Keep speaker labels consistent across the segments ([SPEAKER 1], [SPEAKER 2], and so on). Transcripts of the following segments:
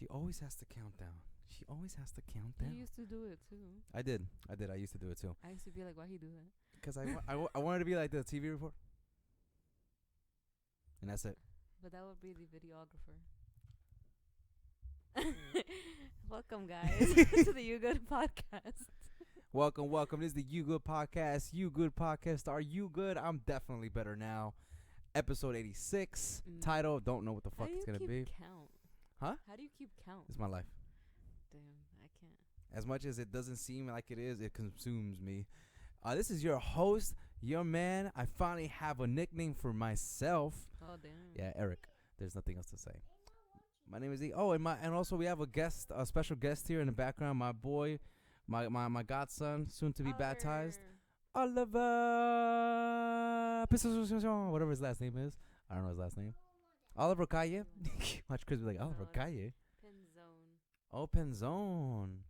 [SPEAKER 1] She always has to count down. She always has to count down.
[SPEAKER 2] You used to do it too.
[SPEAKER 1] I did. I used to do it too.
[SPEAKER 2] I used to be like, why he do that?
[SPEAKER 1] Because I wanted to be like the TV report. And that's it.
[SPEAKER 2] But that would be the videographer. Welcome, guys, to the You Good podcast.
[SPEAKER 1] Welcome. This is the You Good podcast. You Good podcast. Are you good? I'm definitely better now. Episode 86. Title. Don't know what the fuck it's going to be.
[SPEAKER 2] Count?
[SPEAKER 1] Huh?
[SPEAKER 2] How do you keep count?
[SPEAKER 1] It's my life.
[SPEAKER 2] Damn, I can't.
[SPEAKER 1] As much as it doesn't seem like it is, it consumes me. This is your host, your man. I finally have a nickname for myself.
[SPEAKER 2] Oh, damn.
[SPEAKER 1] Yeah, Erik. There's nothing else to say. My name is E. Oh, and also we have a special guest here in the background. My boy, my godson, soon to be baptized, Oliver. Whatever his last name is. I don't know his last name. Oliver Calle. Watch Chris be like, Oliver Calle.
[SPEAKER 2] Penzone.
[SPEAKER 1] Oh, Penzone.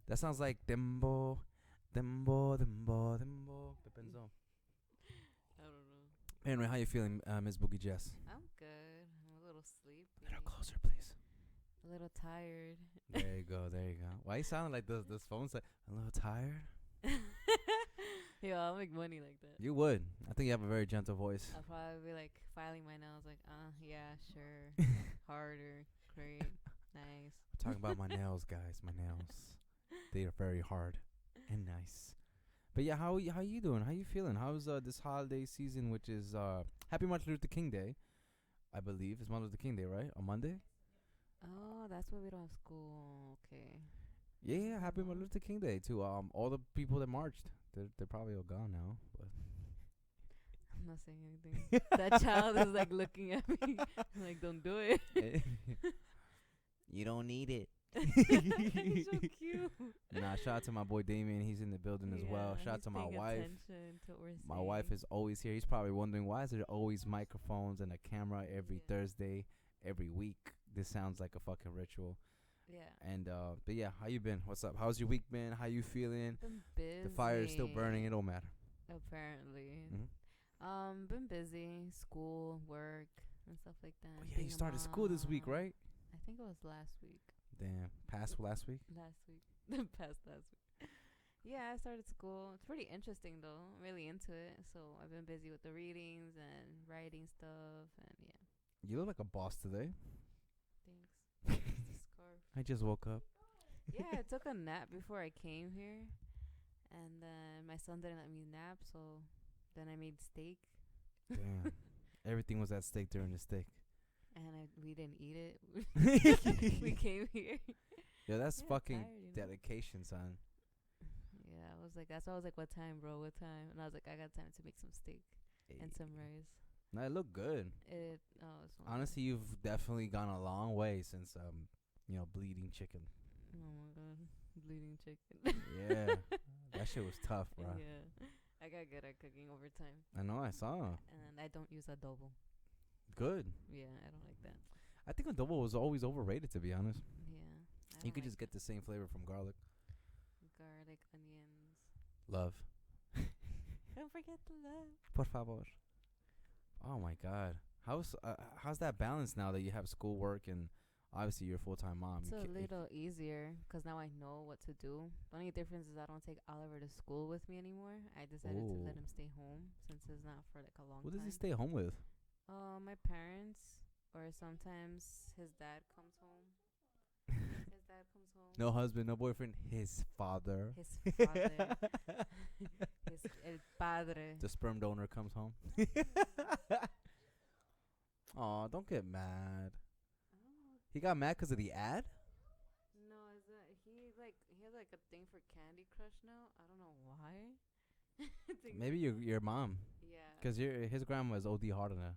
[SPEAKER 1] That sounds like Dembo. Penzone.
[SPEAKER 2] I don't know.
[SPEAKER 1] Anyway, how you feeling, Ms. BoogyJess?
[SPEAKER 2] I'm good. I'm a little sleepy.
[SPEAKER 1] A little closer, please.
[SPEAKER 2] A little tired.
[SPEAKER 1] There you go. Why you sounding like this phone's like a little tired?
[SPEAKER 2] Yo, I'll make money like that.
[SPEAKER 1] You would. I think you have a very gentle voice.
[SPEAKER 2] I'll probably be like filing my nails like, yeah, sure. Harder. Great. Nice.
[SPEAKER 1] We're talking about my nails, guys. My nails. They are very hard and nice. But yeah, how you doing? How you feeling? How's this holiday season, which is Happy Martin Luther King Day, I believe. It's Martin Luther King Day, right? On Monday?
[SPEAKER 2] Oh, that's why we don't have school. Okay.
[SPEAKER 1] Yeah, Happy Martin Luther King Day too. All the people that marched, they're probably all gone now. But
[SPEAKER 2] I'm not saying anything. That child is like looking at me like, don't do it.
[SPEAKER 1] You don't need it.
[SPEAKER 2] He's so cute.
[SPEAKER 1] Nah, shout out to my boy Damien. He's in the building as well. Shout out to my wife. My wife is always here. He's probably wondering, why is there always microphones and a camera every Thursday, every week? This sounds like a fucking ritual.
[SPEAKER 2] Yeah.
[SPEAKER 1] And but yeah, how you been? What's up? How's your week been? How you feeling?
[SPEAKER 2] Been busy.
[SPEAKER 1] The fire is still burning. It don't matter.
[SPEAKER 2] Apparently.
[SPEAKER 1] Mm-hmm.
[SPEAKER 2] Been busy. School, work, and stuff like that.
[SPEAKER 1] Oh, yeah, you started school this week, right?
[SPEAKER 2] I think it was last week.
[SPEAKER 1] Damn. Past last week?
[SPEAKER 2] Last week. Past last week. Yeah, I started school. It's pretty interesting, though. I'm really into it. So I've been busy with the readings and writing stuff. And yeah.
[SPEAKER 1] You look like a boss today.
[SPEAKER 2] Thanks. The scarf.
[SPEAKER 1] I just woke up.
[SPEAKER 2] Yeah, I took a nap before I came here. And then my son didn't let me nap. So then I made steak.
[SPEAKER 1] Damn. Everything was at stake during the steak.
[SPEAKER 2] And we didn't eat it. We came here.
[SPEAKER 1] Yeah, that's fucking
[SPEAKER 2] tired,
[SPEAKER 1] dedication, son.
[SPEAKER 2] Yeah, I was like, that's why I was like, what time, bro? What time? And I was like, I got time to make some steak and some rice.
[SPEAKER 1] No, it looked good.
[SPEAKER 2] It's
[SPEAKER 1] Honestly, you've definitely gone a long way since bleeding chicken.
[SPEAKER 2] Oh my god, bleeding chicken.
[SPEAKER 1] Yeah, that shit was tough, bro.
[SPEAKER 2] Yeah, I got good at cooking over time.
[SPEAKER 1] I know, I saw.
[SPEAKER 2] And I don't use adobo.
[SPEAKER 1] Good.
[SPEAKER 2] Yeah, I don't like that.
[SPEAKER 1] I think adobo was always overrated, to be honest.
[SPEAKER 2] Yeah.
[SPEAKER 1] You could just get the same flavor from garlic.
[SPEAKER 2] Garlic, onions.
[SPEAKER 1] Love.
[SPEAKER 2] Don't forget to love.
[SPEAKER 1] Por favor. Oh my God. How's that balance now that you have schoolwork and obviously you're a full-time mom?
[SPEAKER 2] It's a little easier because now I know what to do. The only difference is I don't take Oliver to school with me anymore. I decided to let him stay home since it's not for like a long time.
[SPEAKER 1] What does he stay home with?
[SPEAKER 2] My parents, or sometimes his dad comes home.
[SPEAKER 1] No husband, no boyfriend. His father.
[SPEAKER 2] His father. El padre.
[SPEAKER 1] The sperm donor comes home. Aw, don't get mad. He got mad because of the ad?
[SPEAKER 2] No, is that he has like a thing for Candy Crush now. I don't know why.
[SPEAKER 1] Maybe your mom.
[SPEAKER 2] Yeah.
[SPEAKER 1] Because his grandma is OD hard on it.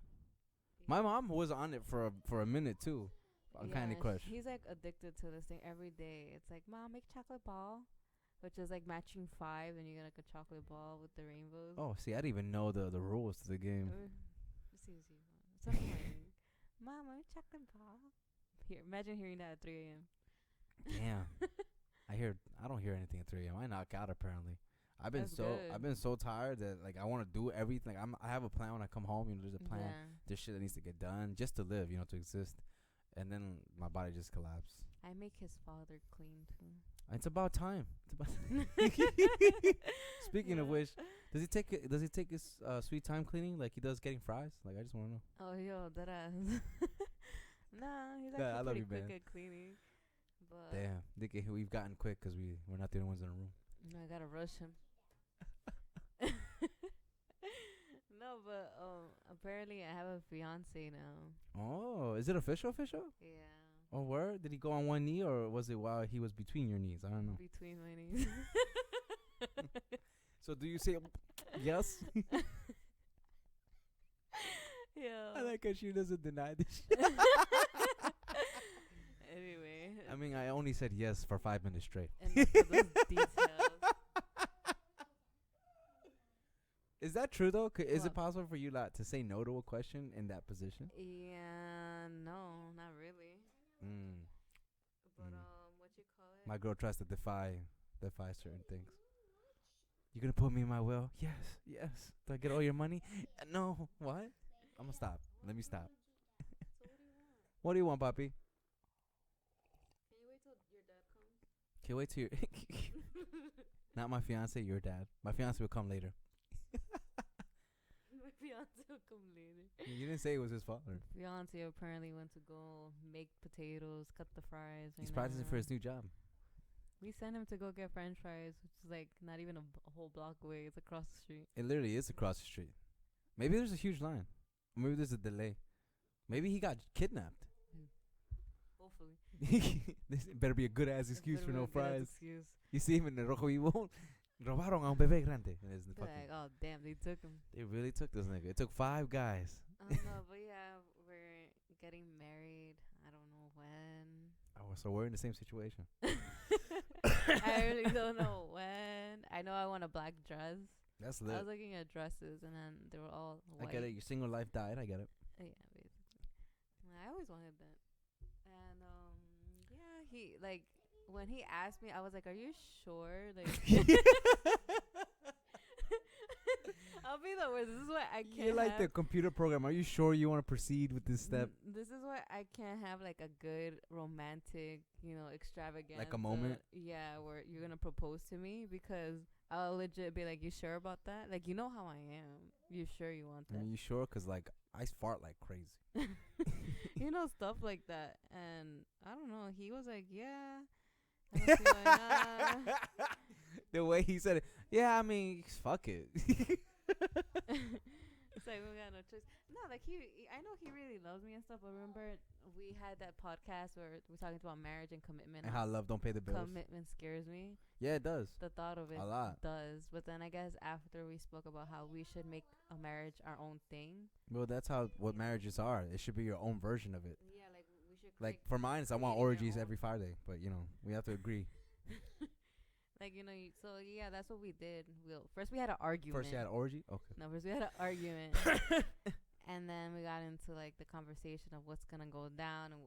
[SPEAKER 1] My mom was on it for a minute too. On Candy Crush.
[SPEAKER 2] He's like addicted to this thing every day. It's like, Mom, make chocolate ball, which is like matching 5, and you get like a chocolate ball with the rainbows.
[SPEAKER 1] Oh, see, I didn't even know the rules to the game.
[SPEAKER 2] See. Something like, Mom, make chocolate ball. Here, imagine hearing that at 3 a.m.
[SPEAKER 1] Damn. I don't hear anything at 3 a.m. I knock out apparently. I've been so tired that like I want to do everything. I have a plan when I come home. There's a plan.
[SPEAKER 2] Yeah.
[SPEAKER 1] There's shit that needs to get done just to live. To exist. and then my body just collapsed.
[SPEAKER 2] I make his father clean too.
[SPEAKER 1] It's about time. It's about Speaking of which, does he take his sweet time cleaning like he does getting fries? Like I just want to know.
[SPEAKER 2] Oh yo, that ass. Nah, he's
[SPEAKER 1] Yeah, I
[SPEAKER 2] actually
[SPEAKER 1] love
[SPEAKER 2] pretty
[SPEAKER 1] you,
[SPEAKER 2] quick
[SPEAKER 1] man.
[SPEAKER 2] at cleaning. But
[SPEAKER 1] Damn, we've gotten quick because we're not the only ones in the room.
[SPEAKER 2] I gotta rush him. No, but apparently I have a fiance now.
[SPEAKER 1] Oh, is it official?
[SPEAKER 2] Yeah.
[SPEAKER 1] Oh, word? Did he go on one knee or was it while he was between your knees? I don't know.
[SPEAKER 2] Between my knees.
[SPEAKER 1] So do you say yes?
[SPEAKER 2] Yeah.
[SPEAKER 1] I like how she doesn't deny this shit.
[SPEAKER 2] Anyway.
[SPEAKER 1] I mean, I only said yes for 5 minutes straight.
[SPEAKER 2] Enough of those details.
[SPEAKER 1] Is that true though? Is it
[SPEAKER 2] What?
[SPEAKER 1] possible for you to say no to a question in that position?
[SPEAKER 2] Yeah, no, not really. But what you call it?
[SPEAKER 1] My girl tries to defy certain things. You gonna put me in my will? Yes. Do I get all your money? No. What? I'm gonna stop. Let me stop.
[SPEAKER 2] So
[SPEAKER 1] What do you want, papi?
[SPEAKER 2] Can you wait till your dad comes?
[SPEAKER 1] Can't wait till your not my fiance, your dad. My fiance will come later.
[SPEAKER 2] My fiance will come later.
[SPEAKER 1] You didn't say it was his father.
[SPEAKER 2] Fiance apparently went to go make potatoes, cut the fries.
[SPEAKER 1] He's practicing for his new job.
[SPEAKER 2] We sent him to go get French fries, which is like not even a whole block away. It's across the street.
[SPEAKER 1] It literally is across the street. Maybe there's a huge line. Maybe there's a delay. Maybe he got kidnapped.
[SPEAKER 2] Hopefully.
[SPEAKER 1] This better be a good ass excuse for no fries.
[SPEAKER 2] Excuse.
[SPEAKER 1] You see him in the Rojo Vivo. Robaron a un bebé grande. And it's the
[SPEAKER 2] Be
[SPEAKER 1] fucking-
[SPEAKER 2] like, oh damn, they took him.
[SPEAKER 1] They really took this nigga. It took 5 guys.
[SPEAKER 2] No, but yeah, we're getting married. I don't know when.
[SPEAKER 1] Oh, so we're in the same situation.
[SPEAKER 2] I really don't know when. I know I want a black dress.
[SPEAKER 1] That's
[SPEAKER 2] I
[SPEAKER 1] lit.
[SPEAKER 2] was looking at dresses, and then they were all white.
[SPEAKER 1] I get it. Your single life died. I get it.
[SPEAKER 2] Yeah, basically. I always wanted that. And yeah, he like when he asked me, I was like, "Are you sure?" Like, I'll be the worst. This is why I can't.
[SPEAKER 1] You're like
[SPEAKER 2] have
[SPEAKER 1] the computer program. Are you sure you want to proceed with this step?
[SPEAKER 2] This is why I can't have like a good romantic, extravagant.
[SPEAKER 1] Like a moment?
[SPEAKER 2] Yeah, where you're gonna propose to me, because I'll legit be like, "You sure about that? Like, you know how I am. You sure you want
[SPEAKER 1] I
[SPEAKER 2] that?"
[SPEAKER 1] mean, you sure? Because, like, I fart like crazy.
[SPEAKER 2] Stuff like that. And I don't know. He was like, "Yeah." And I was like, "Nah."
[SPEAKER 1] The way he said it. Yeah, I mean, fuck it.
[SPEAKER 2] It's like we got no choice. No, like I know he really loves me and stuff. But remember, we had that podcast where we're talking about marriage and commitment.
[SPEAKER 1] And how love don't pay the bills.
[SPEAKER 2] Commitment scares me.
[SPEAKER 1] Yeah, it does.
[SPEAKER 2] The thought of it
[SPEAKER 1] A lot.
[SPEAKER 2] does. But then I guess after we spoke about how we should make a marriage our own thing.
[SPEAKER 1] Well, that's what marriages are. It should be your own version of it.
[SPEAKER 2] Yeah, like we should.
[SPEAKER 1] Like, for mine, I want
[SPEAKER 2] create your
[SPEAKER 1] orgies
[SPEAKER 2] own.
[SPEAKER 1] every Friday. But, we have to agree.
[SPEAKER 2] Like, so yeah, that's what we did. First we had an argument.
[SPEAKER 1] First you had orgy? Okay.
[SPEAKER 2] No, first we had an argument. And then we got into like the conversation of what's gonna go down and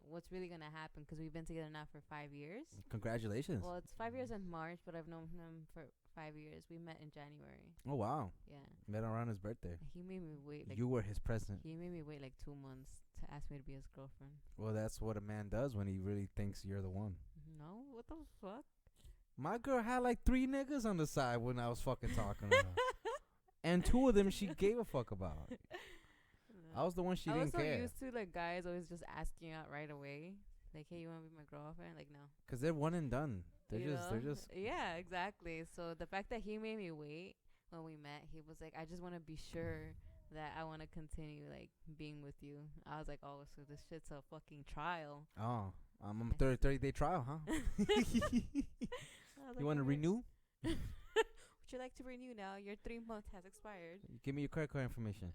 [SPEAKER 2] what's really gonna happen, because we've been together now for 5 years.
[SPEAKER 1] Congratulations.
[SPEAKER 2] Well, it's 5 years in March, but I've known him for 5 years. We met in January.
[SPEAKER 1] Oh, wow.
[SPEAKER 2] Yeah.
[SPEAKER 1] Met around his birthday.
[SPEAKER 2] He made me wait.
[SPEAKER 1] You were his present.
[SPEAKER 2] He made me wait like 2 months to ask me to be his girlfriend.
[SPEAKER 1] Well, that's what a man does when he really thinks you're the one.
[SPEAKER 2] No, what the fuck?
[SPEAKER 1] My girl had like 3 niggas on the side when I was fucking talking to her. And 2 of them she gave a fuck about. I was the one she didn't care.
[SPEAKER 2] I was so used to like guys always just asking out right away. Like, "Hey, you want to be my girlfriend?" Like, no.
[SPEAKER 1] Because they're one and done. They're just.
[SPEAKER 2] Yeah, exactly. So the fact that he made me wait when we met, he was like, "I just want to be sure that I want to continue like being with you." I was like, "Oh, so this shit's a fucking trial."
[SPEAKER 1] Oh, I'm on 30-day trial, huh? You want to renew?
[SPEAKER 2] Would you like to renew now? Your 3 months has expired.
[SPEAKER 1] Give me your credit card information.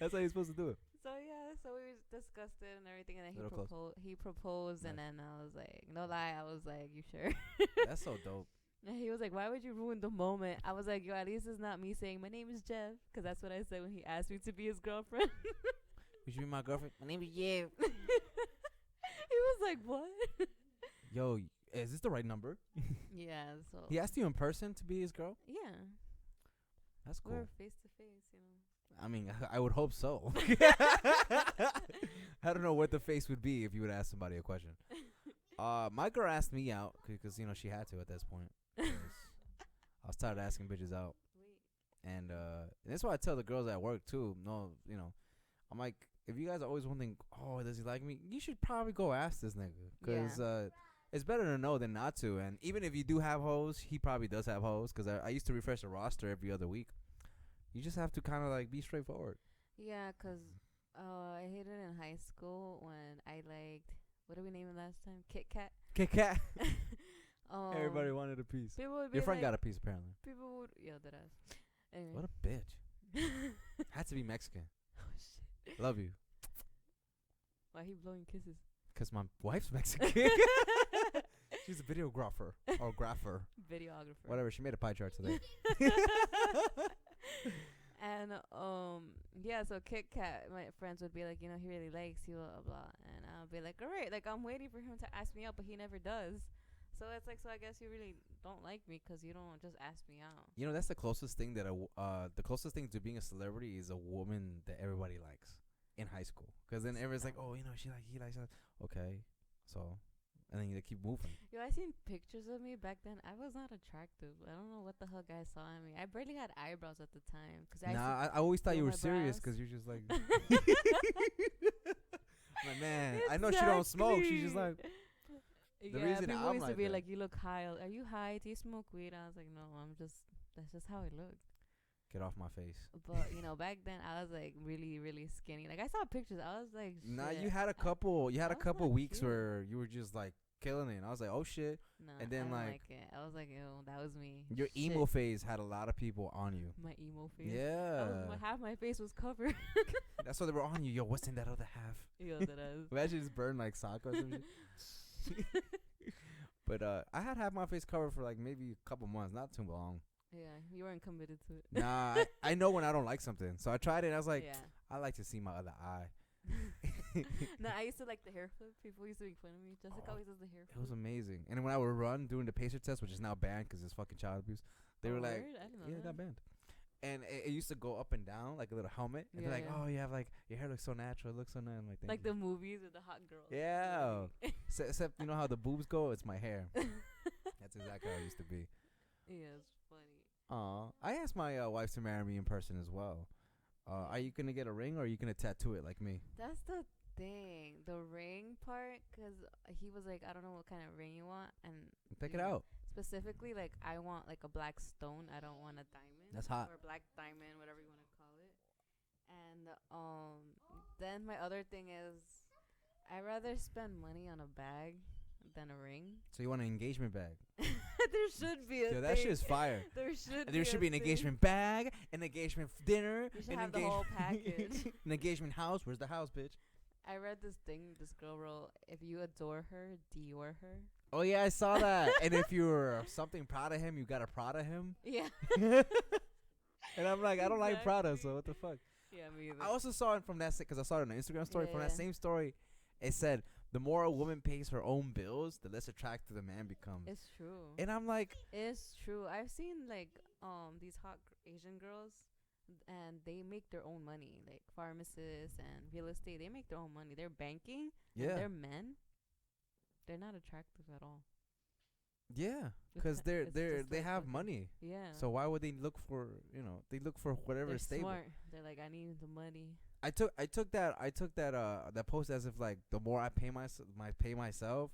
[SPEAKER 1] That's how you're supposed to do it.
[SPEAKER 2] So yeah, so we discussed it and everything, and then
[SPEAKER 1] Little close.
[SPEAKER 2] he proposed,
[SPEAKER 1] Nice.
[SPEAKER 2] and then I was like, no lie, I was like, "You sure?"
[SPEAKER 1] That's so dope.
[SPEAKER 2] And he was like, "Why would you ruin the moment?" I was like, "Yo, at least it's not me saying my name is Jeff," because that's what I said when he asked me to be his girlfriend.
[SPEAKER 1] Would you be my girlfriend? My name is you.
[SPEAKER 2] He was like, "What?"
[SPEAKER 1] Yo, is this the right number?
[SPEAKER 2] Yeah, so
[SPEAKER 1] He asked you in person to be his girl?
[SPEAKER 2] yeah,
[SPEAKER 1] That's cool.
[SPEAKER 2] we're face to face,
[SPEAKER 1] I mean, I would hope so. I don't know what the face would be if you would ask somebody a question. My girl asked me out because she had to at this point. 'Cause I was tired of asking bitches out, and that's why I tell the girls at work too. No, I'm like, if you guys are always wondering, oh, does he like me? You should probably go ask this nigga, because it's better to know than not to. And even if you do have hoes, he probably does have hoes, because I used to refresh the roster every other week. You just have to kind of like be straightforward.
[SPEAKER 2] Yeah, 'cause I hated it in high school when I liked, what did we name it last time? Kit Kat.
[SPEAKER 1] Kit Kat. Everybody wanted a piece. Your friend got a piece apparently.
[SPEAKER 2] People would that ass. Anyway.
[SPEAKER 1] What a bitch. Had to be Mexican.
[SPEAKER 2] Oh shit.
[SPEAKER 1] Love you.
[SPEAKER 2] Why he blowing kisses?
[SPEAKER 1] Because my wife's Mexican. She's a videographer or grapher.
[SPEAKER 2] Videographer.
[SPEAKER 1] Whatever. She made a pie chart today.
[SPEAKER 2] And so Kit Kat, my friends would be like, he really likes you, blah blah, and I'll be like, all right, like I'm waiting for him to ask me out, but he never does. So it's like, so I guess you really don't like me because you don't just ask me out. That's the closest thing
[SPEAKER 1] the closest thing to being a celebrity is a woman that everybody likes in high school. Because then everyone's like, oh, he likes us. Okay, so. And then you keep moving.
[SPEAKER 2] I seen pictures of me back then. I was not attractive. I don't know what the hell guys saw in me. I barely had eyebrows at the time.
[SPEAKER 1] I always thought you were serious because you're just like. Like, man, exactly. I know she don't smoke. She's just like. The reason
[SPEAKER 2] people
[SPEAKER 1] I'm
[SPEAKER 2] used
[SPEAKER 1] like
[SPEAKER 2] to be
[SPEAKER 1] that.
[SPEAKER 2] like, you look high. Are you high? Do you smoke weed? I was like, no, that's just how I look.
[SPEAKER 1] Get off my face.
[SPEAKER 2] But back then I was like really, really skinny. Like I saw pictures. I was like, shit.
[SPEAKER 1] Nah, you had a couple weeks
[SPEAKER 2] cute.
[SPEAKER 1] Where you were just like killing it. And I was like, oh shit.
[SPEAKER 2] Nah,
[SPEAKER 1] and then
[SPEAKER 2] I like it. I was like, ew, that was me.
[SPEAKER 1] Your emo phase had a lot of people on you.
[SPEAKER 2] My emo phase.
[SPEAKER 1] Yeah.
[SPEAKER 2] Half my face was covered.
[SPEAKER 1] That's why they were on you. Yo, what's in that other half?
[SPEAKER 2] Yo, that is.
[SPEAKER 1] Imagine just burn like sock or something. But I had half my face covered for like maybe a couple months, not too long.
[SPEAKER 2] Yeah, you weren't committed to it.
[SPEAKER 1] Nah, I know when I don't like something. So I tried it and I was like, I like to see my other eye.
[SPEAKER 2] No, I used to like the hair flip. People used to make fun of me. Jessica always does the hair flip.
[SPEAKER 1] It was amazing. And when I would run doing the pacer test, which is now banned because it's fucking child abuse, they were like, it got banned. And it used to go up and down like a little helmet. And they're like, oh, you have like, your hair looks so natural. It looks so nice. I'm like,
[SPEAKER 2] like the movies with the hot girls.
[SPEAKER 1] Yeah. Except, you know how the boobs go? It's my hair. That's exactly how it used to be.
[SPEAKER 2] Yeah, it's funny.
[SPEAKER 1] I asked my wife to marry me in person as well. Are you going to get a ring or are you going to tattoo it like me?
[SPEAKER 2] That's the thing. The ring part, because he was like, I don't know what kind of ring you want. And
[SPEAKER 1] pick it out.
[SPEAKER 2] Specifically, like, I want like a black stone. I don't want a diamond.
[SPEAKER 1] That's hot.
[SPEAKER 2] Or black diamond, whatever you want to call it. And then my other thing is, I'd rather spend money on a bag than a ring.
[SPEAKER 1] So you want an engagement bag?
[SPEAKER 2] There should be a thing.
[SPEAKER 1] That shit is fire. There should be an engagement bag, an engagement dinner,
[SPEAKER 2] you should have the whole package.
[SPEAKER 1] An engagement house. Where's the house, bitch?
[SPEAKER 2] I read this thing. This girl wrote, "If you adore her, Dior her."
[SPEAKER 1] Oh yeah, I saw that. And if you were something proud of him, you got to Prada him.
[SPEAKER 2] Yeah.
[SPEAKER 1] And I'm like, I don't like Prada, so what the fuck?
[SPEAKER 2] Yeah, me either.
[SPEAKER 1] I also saw it from that because I saw it on an Instagram story. From that same story, it said the more a woman pays her own bills, the less attractive the man becomes.
[SPEAKER 2] It's true.
[SPEAKER 1] And I'm like,
[SPEAKER 2] it's true. I've seen like these hot Asian girls, and they make their own money, like pharmacists and real estate. They make their own money. They're banking.
[SPEAKER 1] Yeah.
[SPEAKER 2] And they're men. They're not attractive at all.
[SPEAKER 1] Yeah, because they have money.
[SPEAKER 2] Yeah.
[SPEAKER 1] So why would they look for they look for whatever
[SPEAKER 2] they're
[SPEAKER 1] is stable.
[SPEAKER 2] Smart. They're like, I need the money.
[SPEAKER 1] I took that post as if like the more I pay myself,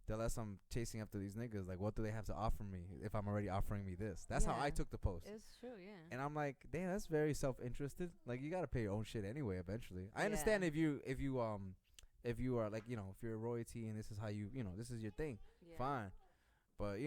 [SPEAKER 1] the less I'm chasing after these niggas. Like, what do they have to offer me if I'm already offering me this? That's how I took the post.
[SPEAKER 2] It's true, yeah.
[SPEAKER 1] And I'm like, damn, that's very self-interested. Like, you gotta pay your own shit anyway. Eventually, I understand if you are like if you're a royalty and this is how this is your thing, fine. But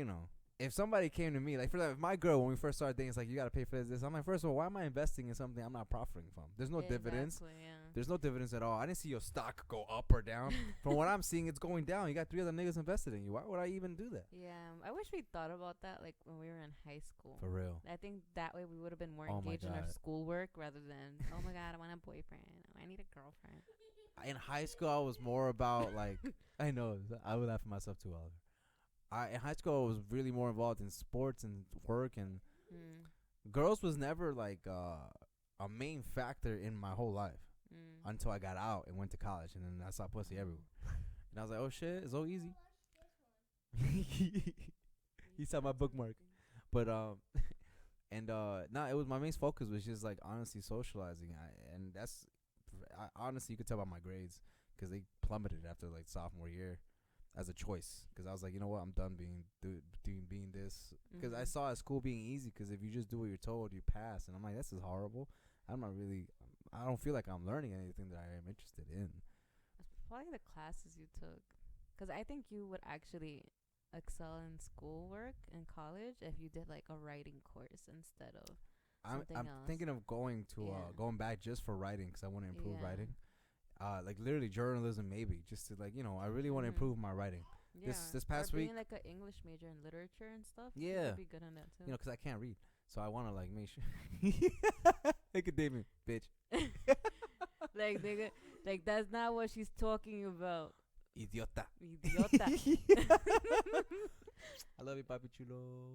[SPEAKER 1] if somebody came to me, like for my girl, when we first started dating, it's like, you gotta pay for this. I'm like, first of all, why am I investing in something I'm not profiting from? There's no dividends.
[SPEAKER 2] Yeah.
[SPEAKER 1] There's no dividends at all. I didn't see your stock go up or down. From what I'm seeing, it's going down. You got 3 other niggas invested in you. Why would I even do that?
[SPEAKER 2] Yeah, I wish we thought about that like when we were in high school.
[SPEAKER 1] For real.
[SPEAKER 2] I think that way we would have been more engaged in our schoolwork rather than, oh my god, I want a boyfriend. I need a girlfriend.
[SPEAKER 1] In high school, I was more about like, I know, I would laugh at myself too, Oliver. In high school, I was really more involved in sports and work, and girls was never like a main factor in my whole life
[SPEAKER 2] Mm.
[SPEAKER 1] until I got out and went to college, and then I saw pussy everywhere. And I was like, oh shit, it's so easy. He saw my bookmark. But and it was my main focus was just like honestly socializing. And that's honestly you could tell by my grades because they plummeted after like sophomore year as a choice. Because I was like, you know what, I'm done being this. Because I saw at school being easy. Because if you just do what you're told, you pass. And I'm like, this is horrible. I don't feel like I'm learning anything that I am interested in.
[SPEAKER 2] It's probably the classes you took. Because I think you would actually excel in schoolwork in college if you did like a writing course instead of something
[SPEAKER 1] I'm
[SPEAKER 2] else.
[SPEAKER 1] thinking of going going back just for writing because I want to improve
[SPEAKER 2] Yeah.
[SPEAKER 1] writing. Like literally journalism maybe just to like I really want to improve my writing.
[SPEAKER 2] Yeah.
[SPEAKER 1] This past
[SPEAKER 2] or
[SPEAKER 1] week,
[SPEAKER 2] being like an English major in literature and stuff.
[SPEAKER 1] Yeah.
[SPEAKER 2] You'd be good on that too.
[SPEAKER 1] because I can't read, so I want to like make sure. Academic, bitch.
[SPEAKER 2] Like nigga, like that's not what she's talking about.
[SPEAKER 1] Idiota.
[SPEAKER 2] Idiota.
[SPEAKER 1] I love you, papi chulo.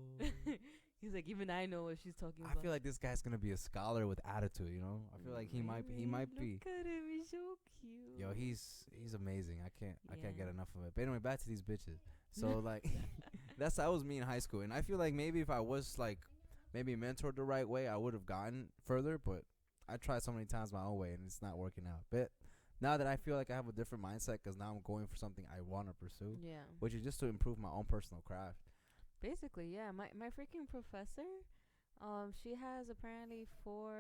[SPEAKER 2] He's like, even I know what she's talking
[SPEAKER 1] I
[SPEAKER 2] about.
[SPEAKER 1] feel like this guy's gonna be a scholar with attitude. I feel like he might be.
[SPEAKER 2] Look at him, he's so cute.
[SPEAKER 1] Yo, he's amazing. I can't get
[SPEAKER 2] Yeah.
[SPEAKER 1] enough of it. But anyway, back to these bitches. So like, that was me in high school, and I feel like maybe if I was like, maybe mentored the right way, I would have gotten further. But I tried so many times my own way, and it's not working out. But now that I feel like I have a different mindset, because now I'm going for something I want to pursue,
[SPEAKER 2] Yeah.
[SPEAKER 1] which is just to improve my own personal craft.
[SPEAKER 2] Basically, yeah. My freaking professor, she has apparently 4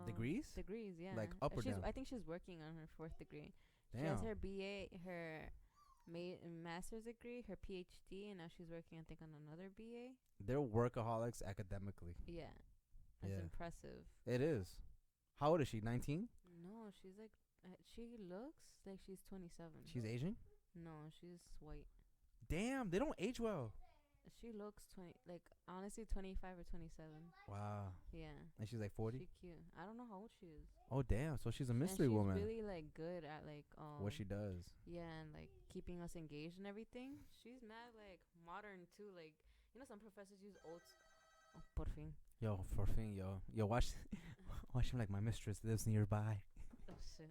[SPEAKER 1] Degrees?
[SPEAKER 2] Degrees, yeah.
[SPEAKER 1] Like up or down?
[SPEAKER 2] I think she's working on her 4th degree. She
[SPEAKER 1] Damn.
[SPEAKER 2] has her BA, her master's degree, her PhD, and now she's working, I think, on another BA.
[SPEAKER 1] They're workaholics academically.
[SPEAKER 2] Yeah. That's
[SPEAKER 1] Yeah.
[SPEAKER 2] impressive.
[SPEAKER 1] It is. How old is she? 19?
[SPEAKER 2] No, she's like, she looks like she's 27.
[SPEAKER 1] She's Asian?
[SPEAKER 2] No, she's white.
[SPEAKER 1] Damn, they don't age well.
[SPEAKER 2] She looks 20, like honestly 25 or 27.
[SPEAKER 1] Wow.
[SPEAKER 2] Yeah.
[SPEAKER 1] And she's like 40?
[SPEAKER 2] She cute. I don't know how old she is.
[SPEAKER 1] Oh, damn. So she's a
[SPEAKER 2] And
[SPEAKER 1] mystery
[SPEAKER 2] she's
[SPEAKER 1] woman.
[SPEAKER 2] really like good at like
[SPEAKER 1] What she does.
[SPEAKER 2] yeah, and like keeping us engaged and everything. She's mad like modern too. Like some professors use old. Oh, por fin.
[SPEAKER 1] Yo, for fin, yo, watch him like my mistress lives nearby.
[SPEAKER 2] Oh shit.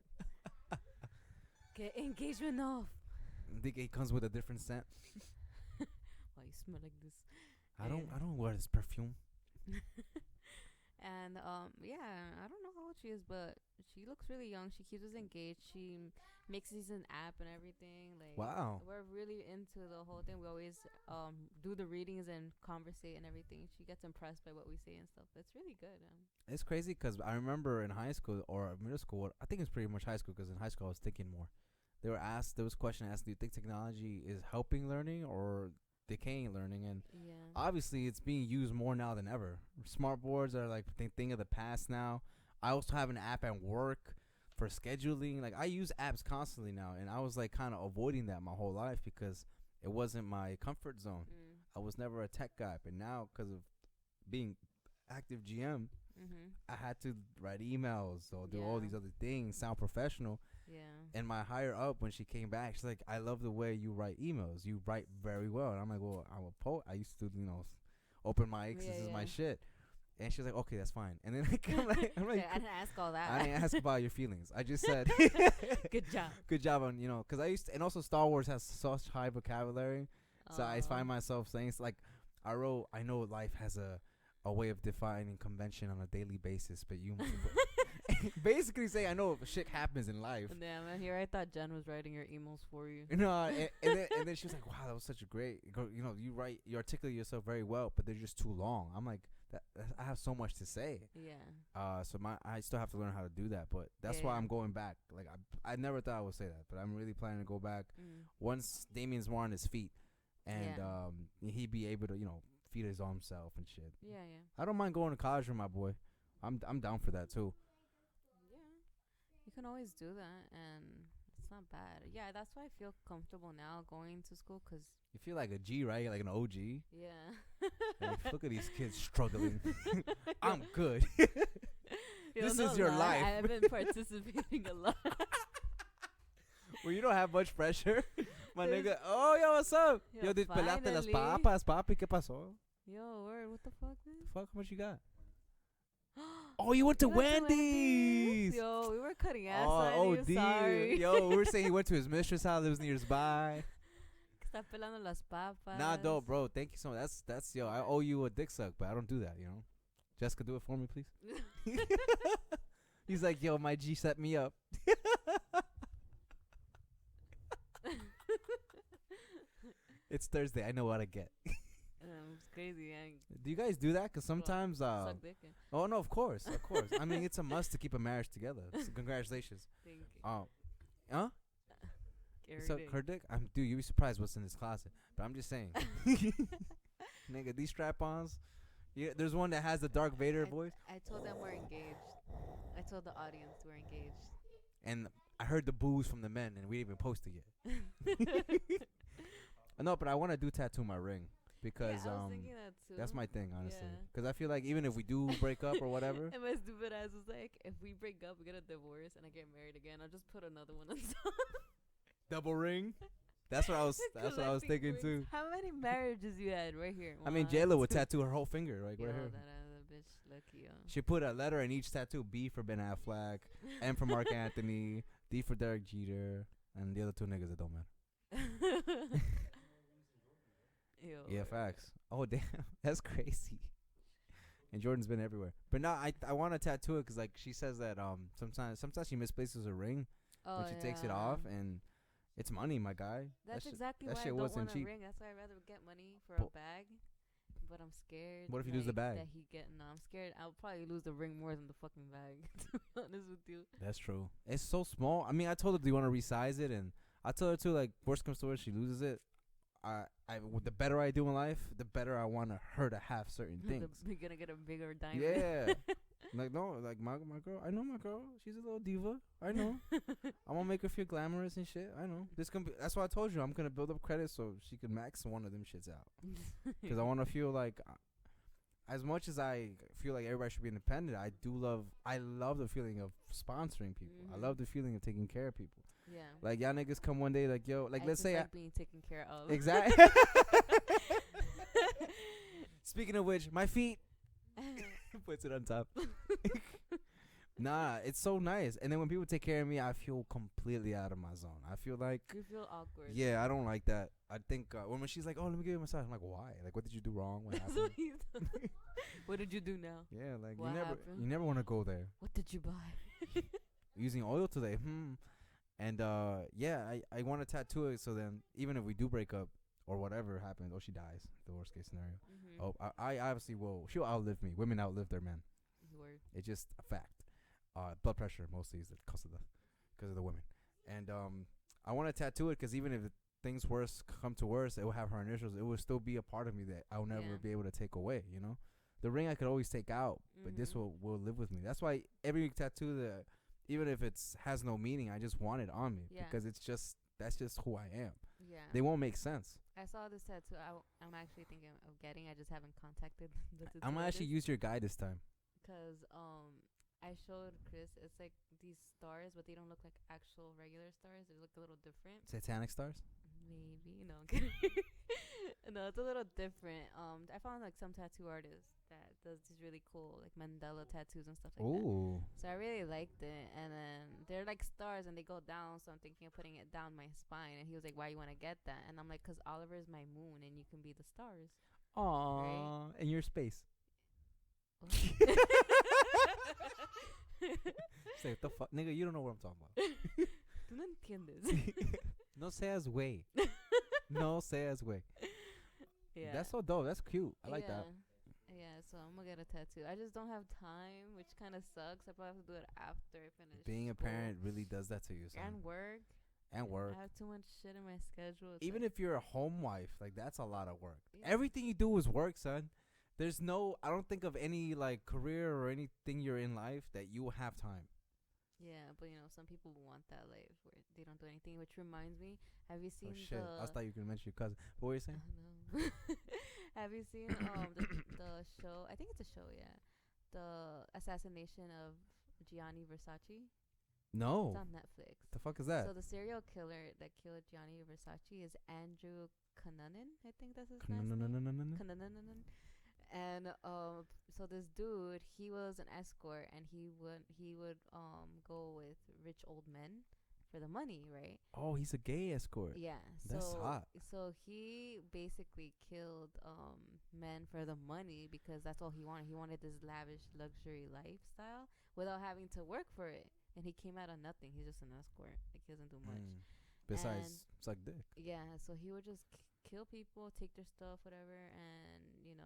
[SPEAKER 2] Get engagement off.
[SPEAKER 1] I think it comes with a different scent.
[SPEAKER 2] Why you smell like this?
[SPEAKER 1] I don't wear this perfume.
[SPEAKER 2] And yeah, I don't know how old she is, but she looks really young. She keeps us engaged. She makes us an app and everything. Like,
[SPEAKER 1] Wow.
[SPEAKER 2] we're really into the whole thing. We always do the readings and conversate and everything. She gets impressed by what we say and stuff. It's really good.
[SPEAKER 1] It's crazy because I remember in high school or middle school, I think it's pretty much high school because in high school I was thinking more. There was a question asked, do you think technology is helping learning or decaying learning? And
[SPEAKER 2] Yeah.
[SPEAKER 1] obviously it's being used more now than ever. Smart boards are like the thing of the past now. I also have an app at work for scheduling. Like I use apps constantly now, and I was like kind of avoiding that my whole life because it wasn't my comfort zone. I was never a tech guy, but now because of being active GM, I had to write emails or do all
[SPEAKER 2] Yeah.
[SPEAKER 1] these other things, sound professional.
[SPEAKER 2] Yeah.
[SPEAKER 1] And my higher up, when she came back, she's like, I love the way you write emails. You write very well. And I'm like, well, I'm a poet. I used to, open mics. This is my shit. And she's like, okay, that's fine. And then I'm like,
[SPEAKER 2] Yeah, I didn't ask all that.
[SPEAKER 1] I didn't ask about your feelings. I just said,
[SPEAKER 2] Good job.
[SPEAKER 1] good job on, because I used to, and also Star Wars has such high vocabulary. So I find myself saying, it's like, I know life has a way of defining convention on a daily basis, but you basically say, I know shit happens in life.
[SPEAKER 2] Damn, man, here I thought Jen was writing your emails for you.
[SPEAKER 1] No, and then she was like, wow, that was such a great, you articulate yourself very well, but they're just too long. I'm like, I have so much to say.
[SPEAKER 2] Yeah.
[SPEAKER 1] So I still have to learn how to do that, but that's why I'm going back. Like I never thought I would say that, but I'm really planning to go back once Damien's more on his feet, and he'd be able to feed his own self and shit.
[SPEAKER 2] Yeah.
[SPEAKER 1] I don't mind going to college with my boy. I'm down for that too.
[SPEAKER 2] Yeah. You can always do that, and it's not bad. Yeah, that's why I feel comfortable now going to school, because
[SPEAKER 1] You feel like a G, right? Like an OG.
[SPEAKER 2] yeah.
[SPEAKER 1] Like, look at these kids struggling. I'm good.
[SPEAKER 2] Yo,
[SPEAKER 1] This
[SPEAKER 2] no
[SPEAKER 1] is your
[SPEAKER 2] lie,
[SPEAKER 1] life.
[SPEAKER 2] I've been participating a lot.
[SPEAKER 1] Well, you don't have much pressure. My nigga, oh, yo, what's up?
[SPEAKER 2] Yo,
[SPEAKER 1] Yo, pelaste las
[SPEAKER 2] finally.
[SPEAKER 1] papas, papi, ¿qué pasó?
[SPEAKER 2] Yo, word, what the fuck, man?
[SPEAKER 1] Fuck, how much you got? Oh, you went to
[SPEAKER 2] We went to
[SPEAKER 1] Wendy's.
[SPEAKER 2] Yo, we were cutting ass
[SPEAKER 1] Oh,
[SPEAKER 2] on you.
[SPEAKER 1] dude.
[SPEAKER 2] Sorry.
[SPEAKER 1] Yo, we were saying he went to his mistress' house, lives nearby.
[SPEAKER 2] Está pelando las papas.
[SPEAKER 1] Nah, dope, bro. Thank you so much. That's yo. I owe you a dick suck, but I don't do that. You know. Jessica, do it for me, please. He's like, yo, my G set me up. It's Thursday. I know what I get.
[SPEAKER 2] It's crazy.
[SPEAKER 1] Do you guys do that? Because sometimes,
[SPEAKER 2] Suck dick.
[SPEAKER 1] oh no, of course. I mean, it's a must to keep a marriage together. So congratulations.
[SPEAKER 2] Thank you.
[SPEAKER 1] Huh? So her dick. Dude, you'd be surprised what's in this closet. But I'm just saying, nigga, these strap-ons. Yeah, there's one that has the Darth Vader voice.
[SPEAKER 2] I told them we're engaged. I told the audience we're engaged.
[SPEAKER 1] And I heard the boos from the men, and we didn't even post it yet. No, but I want to do tattoo my ring because
[SPEAKER 2] I was thinking that too.
[SPEAKER 1] that's my thing, honestly.
[SPEAKER 2] Yeah.
[SPEAKER 1] Because I feel like even if we do break up or whatever,
[SPEAKER 2] And my stupid ass was like, if we break up, we get a divorce, and I get married again, I'll just put another one on top.
[SPEAKER 1] double ring. That's what I was. That's what I was thinking
[SPEAKER 2] rings.
[SPEAKER 1] too.
[SPEAKER 2] How many marriages you had right here?
[SPEAKER 1] I mean, J-Lo would tattoo her whole finger, like right here.
[SPEAKER 2] That bitch lucky, yo.
[SPEAKER 1] She put a letter in each tattoo: B for Ben Affleck, M for Mark Anthony, D for Derek Jeter, and the other two niggas that don't matter.
[SPEAKER 2] Yo,
[SPEAKER 1] Yeah, facts. Oh damn, that's crazy. And Jordan's been everywhere, but now I want to tattoo it because like she says that sometimes she misplaces a ring when she takes it off, and it's money, my guy.
[SPEAKER 2] That's exactly
[SPEAKER 1] that
[SPEAKER 2] why I
[SPEAKER 1] shit
[SPEAKER 2] don't
[SPEAKER 1] wasn't
[SPEAKER 2] want a
[SPEAKER 1] cheap.
[SPEAKER 2] ring. That's why I'd rather get money for a bag. But I'm scared.
[SPEAKER 1] What if you lose the bag?
[SPEAKER 2] That he get no, I'm scared. I'll probably lose the ring more than the fucking bag. To be honest with you.
[SPEAKER 1] That's true. It's so small. I mean, I told her, do you want to resize it? And I told her too, like, worst comes to worst, she loses it. The better I do in life, the better I want her to have certain things.
[SPEAKER 2] You're gonna get a bigger diamond.
[SPEAKER 1] Yeah. Like, no, like, my girl, I know my girl. She's a little diva. I know. I'm gonna make her feel glamorous and shit. I know. That's why I told you, I'm gonna build up credit so she can max one of them shits out. Because I want to feel like, as much as I feel like everybody should be independent, I love the feeling of sponsoring people. I love the feeling of taking care of people.
[SPEAKER 2] Yeah.
[SPEAKER 1] Like, y'all niggas come one day, like, yo, like, let's say
[SPEAKER 2] like being taken care of.
[SPEAKER 1] Exactly. Speaking of which, my feet. Puts it on top. Nah, it's so nice. And then when people take care of me, I feel completely out of my zone. I feel like,
[SPEAKER 2] you feel awkward.
[SPEAKER 1] yeah, I don't like that. I think when she's like, oh, let me give you a massage, I'm like, why? Like, what did you do wrong? What happened?
[SPEAKER 2] What did you do now?
[SPEAKER 1] Yeah, like,
[SPEAKER 2] What
[SPEAKER 1] you never want to go there.
[SPEAKER 2] What did you buy?
[SPEAKER 1] Using oil today. And yeah, I want to tattoo it so then even if we do break up or whatever happens, she dies, the worst case scenario. Oh, I obviously will. She'll outlive me. Women outlive their men.
[SPEAKER 2] Word.
[SPEAKER 1] It's just a fact. Blood pressure mostly is because of the women. And I want to tattoo it because even if things worse come to worse, it will have her initials. It will still be a part of me that I'll never be able to take away. You know, the ring I could always take out, but this will live with me. That's why every tattoo that, even if it's has no meaning, I just want it on me because that's just who I am.
[SPEAKER 2] Yeah.
[SPEAKER 1] They won't make sense.
[SPEAKER 2] I saw this tattoo. I'm actually thinking of getting. I just haven't contacted the tattoo.
[SPEAKER 1] I'm gonna actually use your guide this time.
[SPEAKER 2] Because I showed Chris. It's like these stars, but they don't look like actual regular stars. They look a little different.
[SPEAKER 1] Satanic stars?
[SPEAKER 2] Maybe. No, I'm kidding. No, it's a little different. I found like some tattoo artists that does these really cool like Mandela tattoos and stuff like that. So I really liked it. And then they're like stars and they go down. So I'm thinking of putting it down my spine. And he was like, "Why you want to get that?" And I'm like, "Cause Oliver is my moon and you can be the stars."
[SPEAKER 1] Aww,
[SPEAKER 2] right?
[SPEAKER 1] in your space. Say, what the fuck? Nigga, you don't know what I'm talking about.
[SPEAKER 2] Tú no entiendes.
[SPEAKER 1] No seas güey. No seas güey.
[SPEAKER 2] Yeah.
[SPEAKER 1] That's so dope. That's cute. I like that.
[SPEAKER 2] Yeah, so I'm gonna get a tattoo. I just don't have time, which kind of sucks. I probably have to do it after I finish.
[SPEAKER 1] Being a parent really does that to you, son.
[SPEAKER 2] And work. I have too much shit in my schedule. It's
[SPEAKER 1] Even
[SPEAKER 2] like
[SPEAKER 1] if you're a home wife, like that's a lot of work.
[SPEAKER 2] Yeah.
[SPEAKER 1] Everything you do is work, son. There's no, I don't think of any like career or anything you're in life that you will have time.
[SPEAKER 2] Yeah, but you know, some people want that life where they don't do anything. Which reminds me, have you seen
[SPEAKER 1] Oh shit! I thought you were gonna mention your cousin. What were you saying?
[SPEAKER 2] No. Have you seen the show? I think it's a show. Yeah, the assassination of Gianni Versace.
[SPEAKER 1] No.
[SPEAKER 2] It's on Netflix.
[SPEAKER 1] The fuck is that?
[SPEAKER 2] So the serial killer that killed Gianni Versace is Andrew Cunanan. I think that's his last name. And so this dude, he was an escort, and he would go with rich old men for the money, right?
[SPEAKER 1] Oh, he's a gay escort.
[SPEAKER 2] Yeah.
[SPEAKER 1] That's
[SPEAKER 2] So
[SPEAKER 1] hot.
[SPEAKER 2] so he basically killed men for the money because that's all he wanted. He wanted this lavish luxury lifestyle without having to work for it. And he came out of nothing. He's just an escort. Like, he doesn't do much.
[SPEAKER 1] Besides, suck dick.
[SPEAKER 2] Yeah, so he would just kill people, take their stuff, whatever, and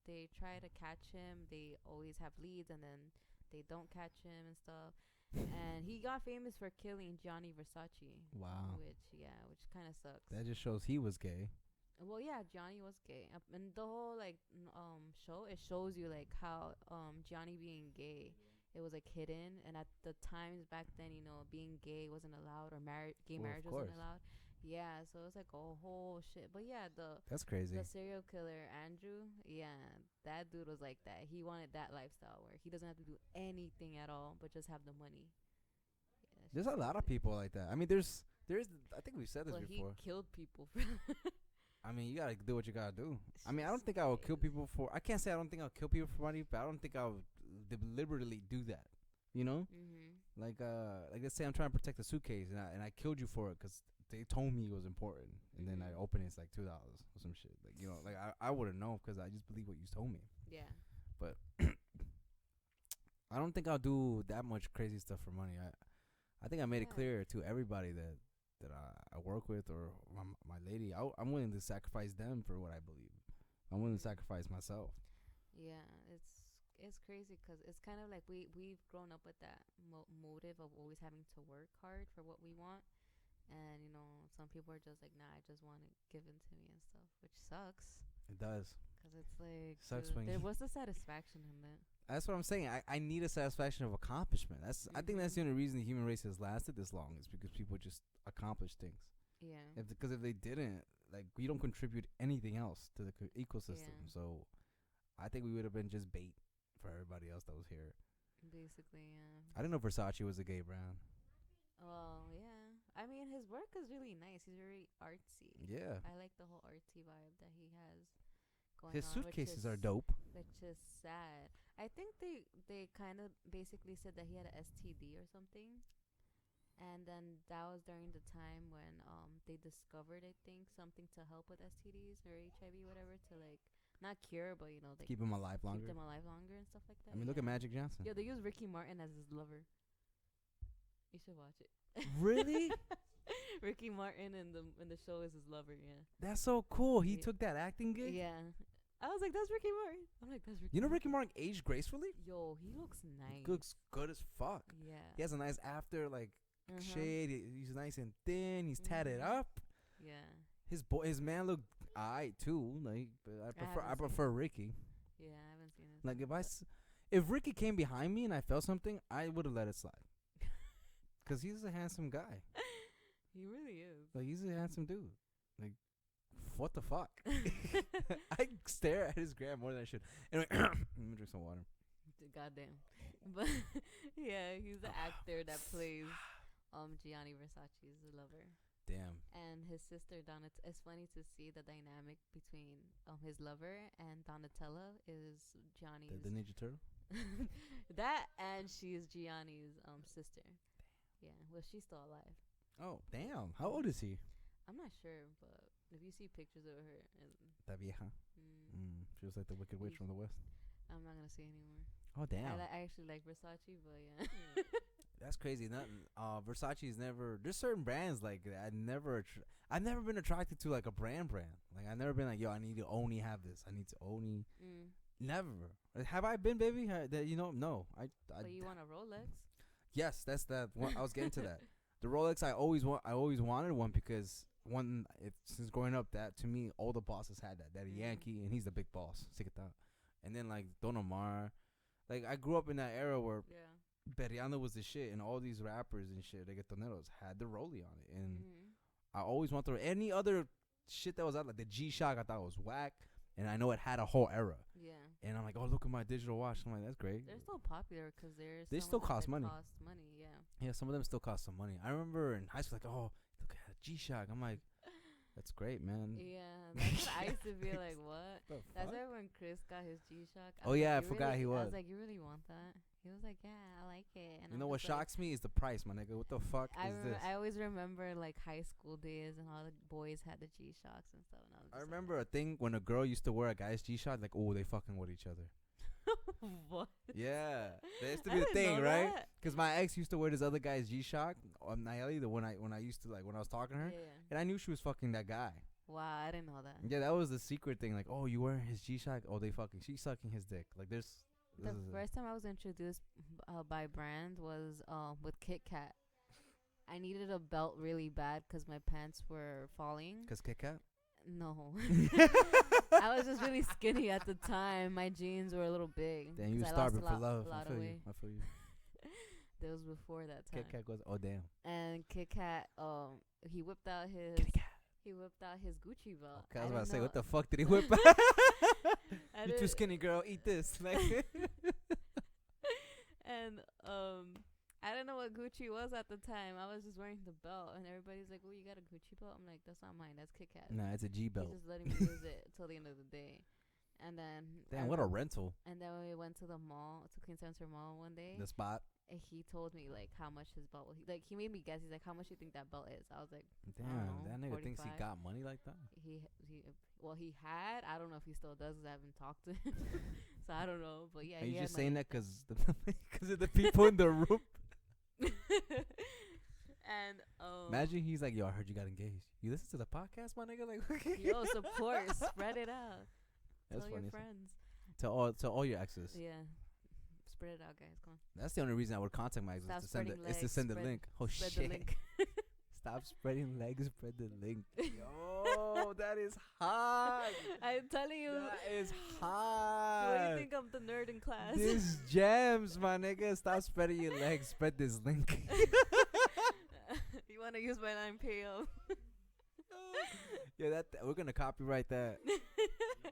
[SPEAKER 2] they try to catch him. They always have leads, and then they don't catch him and stuff. And he got famous for killing Gianni Versace.
[SPEAKER 1] Wow.
[SPEAKER 2] Which kind of sucks.
[SPEAKER 1] That just shows he was gay.
[SPEAKER 2] Well, yeah, Gianni was gay, and the whole show, it shows you like how Gianni being gay, it was like hidden, and at the times back then, being gay wasn't allowed, or gay marriage wasn't allowed. Yeah, so it was like a whole shit. But yeah,
[SPEAKER 1] that's crazy.
[SPEAKER 2] The serial killer Andrew, yeah, that dude was like that. He wanted that lifestyle where he doesn't have to do anything at all, but just have the money. Yeah,
[SPEAKER 1] there's a lot of people like that. I mean, there's. I think we've said this before.
[SPEAKER 2] He killed people.
[SPEAKER 1] I mean, you gotta do what you gotta do. I mean, I don't think I would kill people for. I can't say I don't think I'll kill people for money, but I don't think I would deliberately do that. You know, like let's say I'm trying to protect a suitcase, and I killed you for it because they told me it was important, and then I open it, it's like $2 or some shit. Like, like I wouldn't know because I just believe what you told me.
[SPEAKER 2] Yeah.
[SPEAKER 1] But I don't think I'll do that much crazy stuff for money. I think I made it clear to everybody that I work with, or my lady. I'm willing to sacrifice them for what I believe. I'm willing to sacrifice myself.
[SPEAKER 2] Yeah, it's crazy because it's kind of like we've grown up with that motive of always having to work hard for what we want. And, some people are just like, nah, I just want it given to me and stuff, which sucks.
[SPEAKER 1] It does.
[SPEAKER 2] Because it's like,
[SPEAKER 1] sucks
[SPEAKER 2] what's the satisfaction in that?
[SPEAKER 1] That's what I'm saying. I need a satisfaction of accomplishment. I think that's the only reason the human race has lasted this long, is because people just accomplish things.
[SPEAKER 2] Yeah.
[SPEAKER 1] Because if they didn't, like, we don't contribute anything else to the ecosystem. Yeah. So I think we would have been just bait for everybody else that was here.
[SPEAKER 2] Basically, yeah.
[SPEAKER 1] I didn't know Versace was a gay brand.
[SPEAKER 2] Well, yeah. I mean, his work is really nice. He's very artsy.
[SPEAKER 1] Yeah.
[SPEAKER 2] I like the whole artsy vibe that he has going
[SPEAKER 1] his
[SPEAKER 2] on.
[SPEAKER 1] His suitcases are dope.
[SPEAKER 2] Which is sad. I think they kind of basically said that he had an STD or something. And then that was during the time when they discovered, I think, something to help with STDs or HIV, whatever, to like not cure, but like
[SPEAKER 1] keep him alive longer.
[SPEAKER 2] Keep them alive longer and stuff like that.
[SPEAKER 1] I mean, look at Magic Johnson.
[SPEAKER 2] Yo, they use Ricky Martin as his lover. You should watch it.
[SPEAKER 1] Really?
[SPEAKER 2] Ricky Martin in the show is his lover. Yeah.
[SPEAKER 1] That's so cool. He took that acting gig.
[SPEAKER 2] Yeah. I was like, that's Ricky Martin. I'm like, that's Ricky.
[SPEAKER 1] You know, Ricky Martin aged gracefully.
[SPEAKER 2] Yo, he looks nice.
[SPEAKER 1] He looks good as fuck.
[SPEAKER 2] Yeah.
[SPEAKER 1] He has a nice shade. He's nice and thin. He's tatted up.
[SPEAKER 2] Yeah.
[SPEAKER 1] His man looked alright too. Like, but I prefer Ricky.
[SPEAKER 2] Yeah, I haven't seen it.
[SPEAKER 1] Like, if Ricky came behind me and I felt something, I would have let it slide. Cause he's a handsome guy.
[SPEAKER 2] He really is.
[SPEAKER 1] Like, he's a handsome dude. Like, what the fuck? I stare at his gram more than I should. Anyway, let me drink some water.
[SPEAKER 2] Goddamn. But yeah, he's the actor that plays Gianni Versace's lover.
[SPEAKER 1] Damn.
[SPEAKER 2] And his sister Donat. It's funny to see the dynamic between his lover and Donatella is Gianni's.
[SPEAKER 1] The Ninja Turtle.
[SPEAKER 2] That, and she is Gianni's sister. Yeah, well, she's still alive.
[SPEAKER 1] Oh, damn. How old is he?
[SPEAKER 2] I'm not sure, but if you see pictures of her.
[SPEAKER 1] La vieja. She was like the Wicked Witch from the West.
[SPEAKER 2] I'm not going to say anymore.
[SPEAKER 1] Oh, damn.
[SPEAKER 2] I actually like Versace, but yeah.
[SPEAKER 1] That's crazy. Versace's never... There's certain brands like I've never been attracted to like a brand. Like, I've never been like, yo, I need to only have this. I need to only... Never. Have I been, baby? No.
[SPEAKER 2] But you want a Rolex?
[SPEAKER 1] Yes, that's that one. I was getting to that. The Rolex, I always wanted one because since growing up, that to me, all the bosses had that. Daddy Yankee, and he's the big boss. And then like Don Omar, like I grew up in that era where Periano was the shit, and all these rappers and shit, reggaetoneros, had the Rollie on it, and I always wanted any other shit that was out, like the G-Shock, I thought was whack, and I know it had a whole era.
[SPEAKER 2] Yeah.
[SPEAKER 1] And I'm like, oh, look at my digital watch. I'm like, that's great.
[SPEAKER 2] They're still popular because
[SPEAKER 1] they still cost money.
[SPEAKER 2] Yeah.
[SPEAKER 1] Yeah, some of them still cost some money. I remember in high school, like, oh, look at G-Shock. I'm like, That's great, man.
[SPEAKER 2] Yeah, that's what I used to be like, what?
[SPEAKER 1] The
[SPEAKER 2] That's
[SPEAKER 1] fuck?
[SPEAKER 2] why when Chris got his G-Shock.
[SPEAKER 1] Oh, yeah, I forgot he
[SPEAKER 2] I
[SPEAKER 1] was.
[SPEAKER 2] was like, you really want that? He was like, yeah, I like it. And
[SPEAKER 1] You
[SPEAKER 2] I'm
[SPEAKER 1] know what
[SPEAKER 2] just like,
[SPEAKER 1] shocks me is the price, my nigga. What the fuck is this?
[SPEAKER 2] I always remember like high school days and all the boys had the G-Shocks and stuff. And
[SPEAKER 1] I remember a thing when a girl used to wear a guy's G-Shock, like, oh, they fucking with each other.
[SPEAKER 2] What?
[SPEAKER 1] Yeah, that used to
[SPEAKER 2] I
[SPEAKER 1] be the
[SPEAKER 2] didn't
[SPEAKER 1] thing,
[SPEAKER 2] know
[SPEAKER 1] right?
[SPEAKER 2] that.
[SPEAKER 1] Because my ex used to wear this other guy's G-Shock on Nayeli, the when I used to like when I was talking to her,
[SPEAKER 2] Yeah.
[SPEAKER 1] and I knew she was fucking that guy.
[SPEAKER 2] Wow, I didn't know that.
[SPEAKER 1] Yeah, that was the secret thing. Like, oh, you wearing his G-Shock? Oh, they fucking. She's sucking his dick. Like, there's.
[SPEAKER 2] The first time I was introduced by brand was with Kit Kat. I needed a belt really bad because my pants were falling.
[SPEAKER 1] Cause Kit Kat.
[SPEAKER 2] No. I was just really skinny at the time. My jeans were a little big.
[SPEAKER 1] Damn, you
[SPEAKER 2] 'cause
[SPEAKER 1] was
[SPEAKER 2] I lost
[SPEAKER 1] starving for love.
[SPEAKER 2] a lot
[SPEAKER 1] I feel
[SPEAKER 2] of
[SPEAKER 1] you.
[SPEAKER 2] weight.
[SPEAKER 1] I feel you.
[SPEAKER 2] That was before that time.
[SPEAKER 1] Kit Kat goes. Oh damn.
[SPEAKER 2] And Kit Kat, he whipped out his
[SPEAKER 1] Kitty cat.
[SPEAKER 2] he whipped out his Gucci belt.
[SPEAKER 1] Okay, I was
[SPEAKER 2] didn't
[SPEAKER 1] about to say,
[SPEAKER 2] know-
[SPEAKER 1] what the fuck did he whip out?
[SPEAKER 2] I
[SPEAKER 1] You too
[SPEAKER 2] didn't-
[SPEAKER 1] skinny, girl. Eat this. Like.
[SPEAKER 2] And I didn't know what Gucci was at the time. I was just wearing the belt, and everybody's like, "Oh, you got a Gucci belt?" I'm like, "That's not mine. That's Kit Kat."
[SPEAKER 1] Nah, it's a G
[SPEAKER 2] He's
[SPEAKER 1] belt.
[SPEAKER 2] just letting me use it till the end of the day. And then
[SPEAKER 1] Damn, what a rental.
[SPEAKER 2] And then when we went to the mall, to Queen Center Mall one day,
[SPEAKER 1] The spot.
[SPEAKER 2] he told me like how much his belt was. He made me guess. He's like, "How much you think that belt is?" I was like,
[SPEAKER 1] Damn,
[SPEAKER 2] know,
[SPEAKER 1] that nigga thinks he
[SPEAKER 2] 45.
[SPEAKER 1] got money like that.
[SPEAKER 2] he he had. I don't know if he still does 'cause I haven't talked to him. So I don't know. But yeah,
[SPEAKER 1] Are
[SPEAKER 2] he
[SPEAKER 1] you
[SPEAKER 2] had
[SPEAKER 1] just saying
[SPEAKER 2] money.
[SPEAKER 1] that because of the people in the room?
[SPEAKER 2] And
[SPEAKER 1] Imagine he's like, yo, I heard you got engaged. You listen to the podcast, my nigga? Like,
[SPEAKER 2] yo, support, spread it out.
[SPEAKER 1] That's
[SPEAKER 2] Tell
[SPEAKER 1] funny.
[SPEAKER 2] your friends.
[SPEAKER 1] To all your exes.
[SPEAKER 2] Yeah, spread it out, guys. Come on.
[SPEAKER 1] That's the only reason I would contact my exes
[SPEAKER 2] Stop
[SPEAKER 1] to send
[SPEAKER 2] spreading
[SPEAKER 1] is to
[SPEAKER 2] legs,
[SPEAKER 1] send the
[SPEAKER 2] spread-
[SPEAKER 1] link. Oh
[SPEAKER 2] Spread
[SPEAKER 1] shit!
[SPEAKER 2] the link.
[SPEAKER 1] Stop spreading legs. Spread the link. Yo, that is hot.
[SPEAKER 2] I'm telling you.
[SPEAKER 1] That is
[SPEAKER 2] What do
[SPEAKER 1] hot.
[SPEAKER 2] you think I'm the nerd in class?
[SPEAKER 1] This gems, my nigga. Stop spreading your legs. Spread this link.
[SPEAKER 2] You want to use my 9
[SPEAKER 1] Yeah, that we're gonna copyright that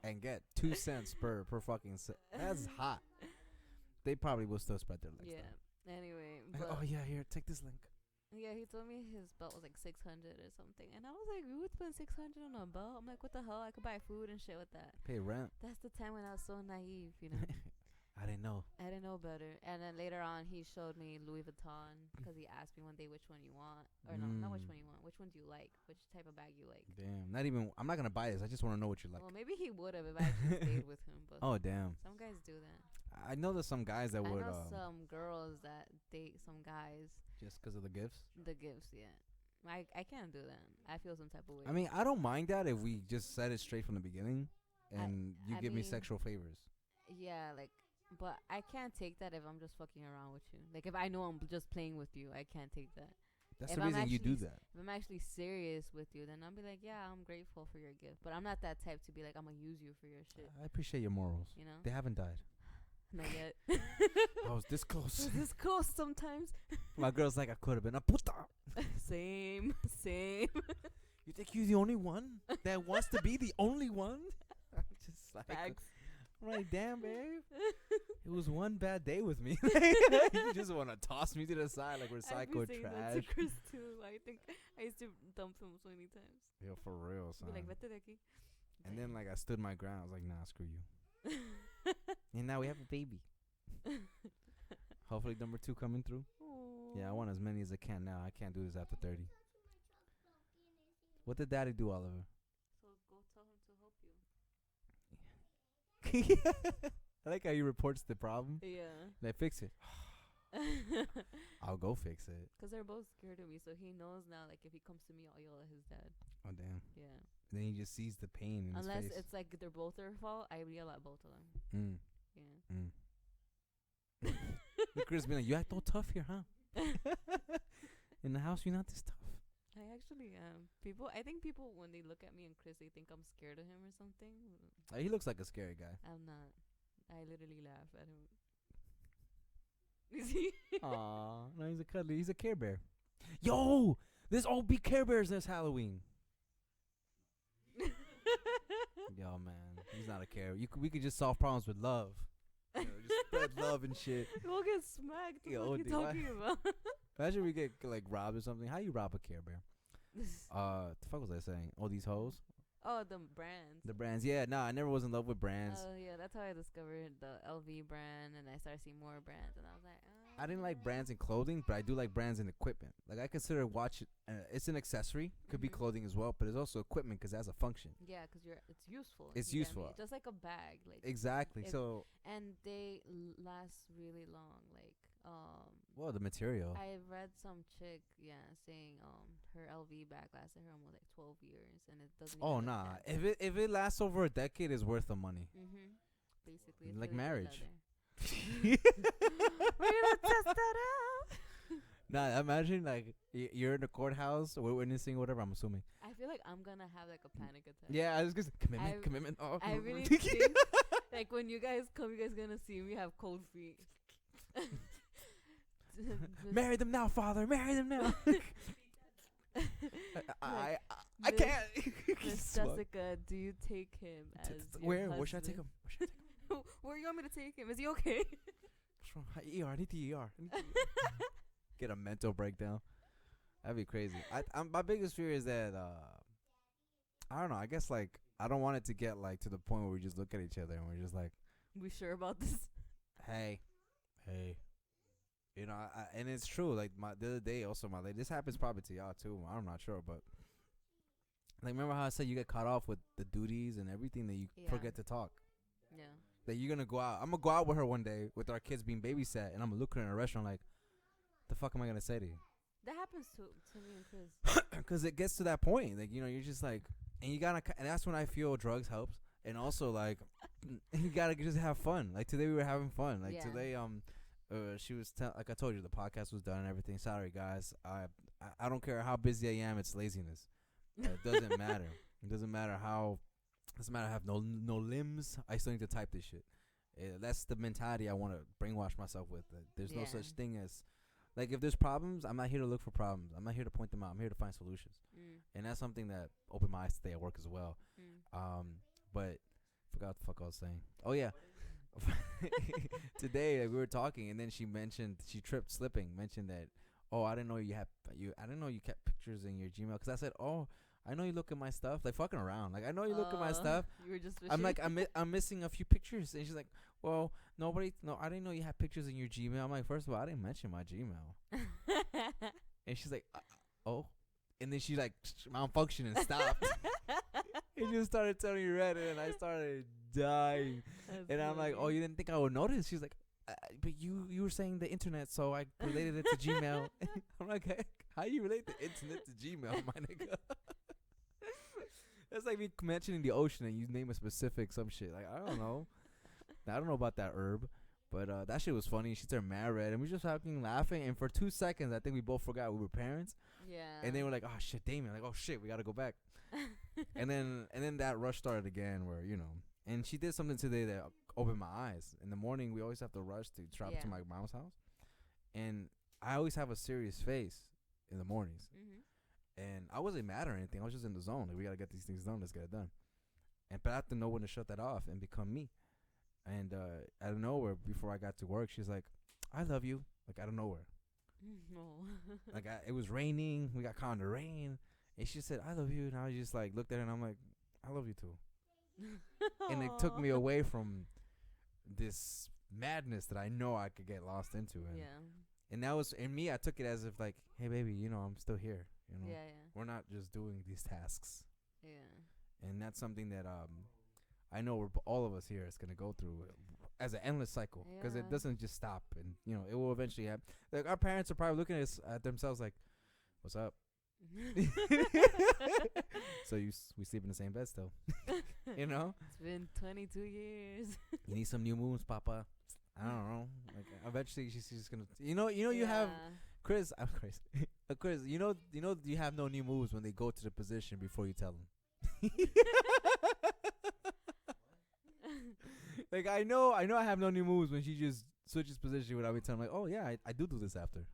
[SPEAKER 1] and get 2 cents per fucking cent. That's hot. They probably will still spread their legs.
[SPEAKER 2] Yeah. Anyway,
[SPEAKER 1] Though.
[SPEAKER 2] but
[SPEAKER 1] Oh yeah, here, take this link.
[SPEAKER 2] yeah, he told me his belt was like 600 or something, and I was like, "You would spend 600 on a belt?" I'm like, "What the hell? I could buy food and shit with that."
[SPEAKER 1] Pay rent.
[SPEAKER 2] That's the time when I was so naive, you know.
[SPEAKER 1] I didn't know.
[SPEAKER 2] I didn't know better. And then later on, he showed me Louis Vuitton because he asked me one day which one you want, or no, not which one you want. Which one do you like? Which type of bag you like?
[SPEAKER 1] Damn. Not even. I'm not gonna buy this. I just want to know what you like.
[SPEAKER 2] Well, maybe he would have if I actually stayed with him. But
[SPEAKER 1] Oh damn.
[SPEAKER 2] some guys do that.
[SPEAKER 1] I know there's some guys that
[SPEAKER 2] I
[SPEAKER 1] would
[SPEAKER 2] know some girls that date some guys.
[SPEAKER 1] just because of the gifts.
[SPEAKER 2] The gifts, yeah. I can't do that. I feel some type of way.
[SPEAKER 1] I mean, I don't mind that if we just said it straight from the beginning, and you
[SPEAKER 2] I
[SPEAKER 1] give me
[SPEAKER 2] mean-
[SPEAKER 1] sexual favors.
[SPEAKER 2] yeah, like, but I can't take that if I'm just fucking around with you. Like, if I know I'm just playing with you, I can't take that.
[SPEAKER 1] That's
[SPEAKER 2] if
[SPEAKER 1] the
[SPEAKER 2] I'm
[SPEAKER 1] reason you do
[SPEAKER 2] actually
[SPEAKER 1] that.
[SPEAKER 2] If I'm actually serious with you, then I'll be like, yeah, I'm grateful for your gift. But I'm not that type to be like, I'm gonna use you for your shit.
[SPEAKER 1] I appreciate your morals.
[SPEAKER 2] You know?
[SPEAKER 1] They haven't died.
[SPEAKER 2] Not yet.
[SPEAKER 1] I was this close.
[SPEAKER 2] This close sometimes.
[SPEAKER 1] My girl's like, I could have been a puta.
[SPEAKER 2] Same.
[SPEAKER 1] You think you're the only one that wants to be the only one? Just like,
[SPEAKER 2] Facts.
[SPEAKER 1] I'm like, damn, babe. It was one bad day with me. You just want to toss me to the side like
[SPEAKER 2] I've
[SPEAKER 1] recycled
[SPEAKER 2] been saying that
[SPEAKER 1] trash.
[SPEAKER 2] to Chris too. I think I used to dump him so many times.
[SPEAKER 1] Yo, for real, son.
[SPEAKER 2] Be like, vete de aquí.
[SPEAKER 1] And then like I stood my ground. I was like, nah, screw you. And now we have a baby. Hopefully number 2 coming through. Yeah, I want as many as I can now. I can't do this after 30. What did daddy do, Oliver?
[SPEAKER 2] So go tell him to help you.
[SPEAKER 1] I like how he reports the problem.
[SPEAKER 2] Yeah.
[SPEAKER 1] Like, fix it. I'll go fix it.
[SPEAKER 2] Because they're both scared of me, so he knows now, like, if he comes to me, I'll yell at his dad.
[SPEAKER 1] Oh, damn.
[SPEAKER 2] Yeah.
[SPEAKER 1] Then he just sees the pain in
[SPEAKER 2] Unless
[SPEAKER 1] his face.
[SPEAKER 2] it's like they're both their fault, I yell at both of them. Yeah.
[SPEAKER 1] Look, Chris being like, you act all tough here, huh? In the house, you're not this tough.
[SPEAKER 2] I actually am. I think people, when they look at me and Chris, they think I'm scared of him or something.
[SPEAKER 1] He looks like a scary guy.
[SPEAKER 2] I'm not. I literally laugh at him. Is he?
[SPEAKER 1] Aw, no, he's a cuddly. He's a Care Bear. Yo, there's all be Care Bears this Halloween. Yo, man, he's not a care. We could just solve problems with love. You know, just spread love and shit.
[SPEAKER 2] We'll get smacked.
[SPEAKER 1] Yo,
[SPEAKER 2] What are you
[SPEAKER 1] dude,
[SPEAKER 2] talking about?
[SPEAKER 1] Imagine we get like robbed or something. How you rob a Care Bear? The fuck was I saying? Oh, these hoes.
[SPEAKER 2] Oh, the brands.
[SPEAKER 1] The brands. Yeah, nah, I never was in love with brands.
[SPEAKER 2] Oh yeah, that's how I discovered the LV brand, and I started seeing more brands, and I was like,
[SPEAKER 1] I didn't like brands in clothing, but I do like brands in equipment. Like I consider watch. It's an accessory, could be clothing as well, but it's also equipment because it has a function.
[SPEAKER 2] Yeah, because it's useful.
[SPEAKER 1] It's
[SPEAKER 2] you get
[SPEAKER 1] useful.
[SPEAKER 2] me? Just like a bag, like
[SPEAKER 1] Exactly. So
[SPEAKER 2] and they last really long. Like
[SPEAKER 1] well, the material.
[SPEAKER 2] I read some chick, saying her LV bag lasted her almost like 12 years, and it doesn't.
[SPEAKER 1] Oh
[SPEAKER 2] even look
[SPEAKER 1] nah,
[SPEAKER 2] that bad.
[SPEAKER 1] if it lasts over a decade, it's worth the money.
[SPEAKER 2] Basically, it's
[SPEAKER 1] Like
[SPEAKER 2] really good
[SPEAKER 1] marriage.
[SPEAKER 2] leather. We're gonna test that out.
[SPEAKER 1] Nah, imagine like you're in the courthouse, we're witnessing whatever. I'm assuming.
[SPEAKER 2] I feel like I'm gonna have like a panic attack.
[SPEAKER 1] Yeah, I was just commitment. Oh,
[SPEAKER 2] I really think like when you guys come, you guys gonna see me have cold feet.
[SPEAKER 1] Marry them now, father. Marry them now. I can't.
[SPEAKER 2] Miss Jessica, do you take him as
[SPEAKER 1] where?
[SPEAKER 2] your
[SPEAKER 1] Where should I take
[SPEAKER 2] husband?
[SPEAKER 1] him?
[SPEAKER 2] Where you want me to take him? Is he okay?
[SPEAKER 1] What's wrong? ER. I need the ER. Get a mental breakdown. That'd be crazy. My biggest fear is that I don't know. I guess like I don't want it to get like to the point where we just look at each other and we're just like,
[SPEAKER 2] We sure about this?
[SPEAKER 1] hey, you know. And it's true. Like the other day, also my lady. This happens probably to y'all too. I'm not sure, but like remember how I said you get caught off with the duties and everything that you forget to talk.
[SPEAKER 2] Yeah.
[SPEAKER 1] That you're gonna go out. I'm gonna go out with her one day with our kids being babysat, and I'm gonna look her in a restaurant like, the fuck am I gonna say to you?
[SPEAKER 2] That happens to me and Chris.
[SPEAKER 1] Because it gets to that point, like you know, you're just like, and you gotta, and that's when I feel drugs helps, and also like, you gotta just have fun. Like today we were having fun. Like today, she was like I told you the podcast was done and everything. Sorry guys, I don't care how busy I am. It's laziness. It doesn't matter. It doesn't matter how. Doesn't matter. I have no limbs. I still need to type this shit. That's the mentality I want to brainwash myself with. There's no such thing as, like, if there's problems, I'm not here to look for problems. I'm not here to point them out. I'm here to find solutions. And that's something that opened my eyes today at work as well. But forgot what the fuck I was saying. Oh yeah, today we were talking, and then she tripped, mentioned that, oh, I didn't know I didn't know you kept pictures in your Gmail, because I said, oh, I know you look at my stuff, like fucking around. Like I know you look at my stuff.
[SPEAKER 2] You were just fishing?
[SPEAKER 1] I'm like I'm missing a few pictures, and she's like, well, I didn't know you had pictures in your Gmail. I'm like, first of all, I didn't mention my Gmail. And she's like, oh, and then she like malfunctioned and stopped. And just started turning red, and I started dying. And I'm like, oh, you didn't think I would notice? She's like, but you were saying the internet, so I related it to Gmail. I'm like, hey, how you relate the internet to Gmail, my nigga? That's like me mentioning the ocean and you name a specific some shit. Like, I don't know. I don't know about that herb. But that shit was funny. She turned mad red, and we just fucking laughing. And for 2 seconds, I think we both forgot we were parents.
[SPEAKER 2] Yeah.
[SPEAKER 1] And they were like, oh, shit, Damien. Like, oh, shit, we got to go back. and then that rush started again where, you know. And she did something today that opened my eyes. In the morning, we always have to rush to travel to my mom's house. And I always have a serious face in the mornings. And I wasn't mad or anything. I was just in the zone. Like, we got to get these things done. Let's get it done. But I have to know when to shut that off and become me. And out of nowhere, before I got to work, she's like, I love you. Like, out of nowhere.
[SPEAKER 2] No.
[SPEAKER 1] Like, it was raining. We got caught in the rain. And she said, I love you. And I just, like, looked at her, and I'm like, I love you, too. And it took me away from this madness that I know I could get lost into. And and that was, in me, I took it as if, like, hey, baby, you know, I'm still here. You know, we're not just doing these tasks. And that's something that I know all of us here is going to go through as an endless cycle, because it doesn't just stop. And, you know, it will eventually have, like, our parents are probably looking at themselves like, what's up? So we sleep in the same bed still. You know?
[SPEAKER 2] It's been 22 years.
[SPEAKER 1] You need some new moves, Papa. I don't know. Like, eventually she's just going to, you have, Chris, I'm Chris. Chris, you know, you have no new moves when they go to the position before you tell them. Like, I know I have no new moves when she just switches position without me telling, like, oh yeah, I do this after.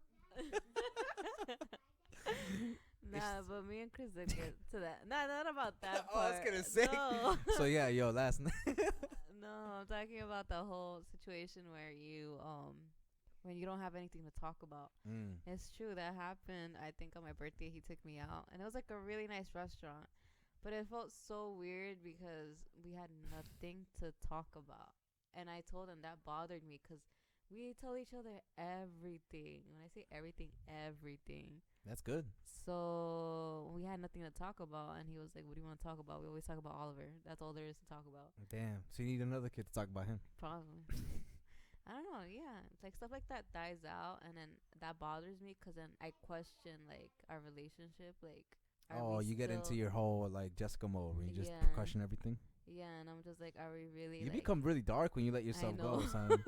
[SPEAKER 2] Nah, but me and Chris did get to that. Nah, not about that part.
[SPEAKER 1] I was gonna say.
[SPEAKER 2] No.
[SPEAKER 1] So yeah, last night.
[SPEAKER 2] No, I'm talking about the whole situation where you when you don't have anything to talk about.
[SPEAKER 1] Mm.
[SPEAKER 2] It's true. That happened. I think on my birthday, he took me out. And it was like a really nice restaurant. But it felt so weird because we had nothing to talk about. And I told him that bothered me because we tell each other everything. When I say everything, everything.
[SPEAKER 1] That's good.
[SPEAKER 2] So we had nothing to talk about. And he was like, what do you want to talk about? We always talk about Oliver. That's all there is to talk about.
[SPEAKER 1] Damn. So you need another kid to talk about him.
[SPEAKER 2] Probably. I don't know. Yeah. It's like stuff like that dies out. And then that bothers me because then I question, like, our relationship. Like,
[SPEAKER 1] oh, you get into your whole, like, Jessica mode where you just question everything.
[SPEAKER 2] Yeah, and I'm just like, are we really?
[SPEAKER 1] You become really dark when you let yourself go, son.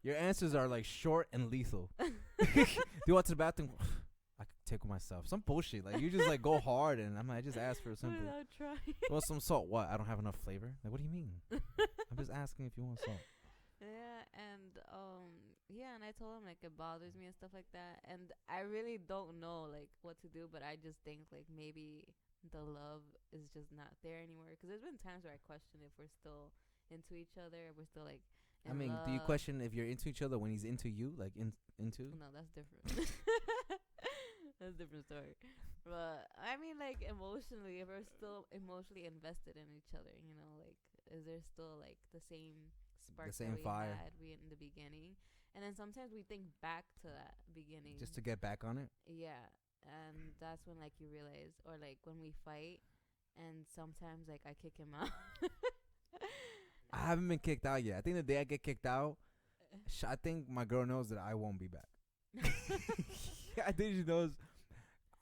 [SPEAKER 1] Your answers are like short and lethal. Do you want to the bathroom? I could take with myself. Some bullshit. Like you just like go hard, and I'm like, I just ask for something.
[SPEAKER 2] Without trying.
[SPEAKER 1] You want some salt? What? I don't have enough flavor. Like, what do you mean? I'm just asking if you want salt.
[SPEAKER 2] Yeah, and yeah, and I told him like it bothers me and stuff like that, and I really don't know like what to do, but I just think like maybe the love is just not there anymore. Because there's been times where I question if we're still into each other, if we're still like in love.
[SPEAKER 1] Do you question if you're into each other when he's into you, like into?
[SPEAKER 2] No, that's different. That's a different story. But I mean, like emotionally, if we're still emotionally invested in each other, you know, like is there still like the same spark
[SPEAKER 1] the same
[SPEAKER 2] that we
[SPEAKER 1] fire
[SPEAKER 2] had in the beginning? And then sometimes we think back to that beginning
[SPEAKER 1] just to get back on it.
[SPEAKER 2] Yeah. And that's when like you realize, or like when we fight, and sometimes like I kick him out.
[SPEAKER 1] I haven't been kicked out yet. I think the day I get kicked out, I think my girl knows that I won't be back. I think she knows.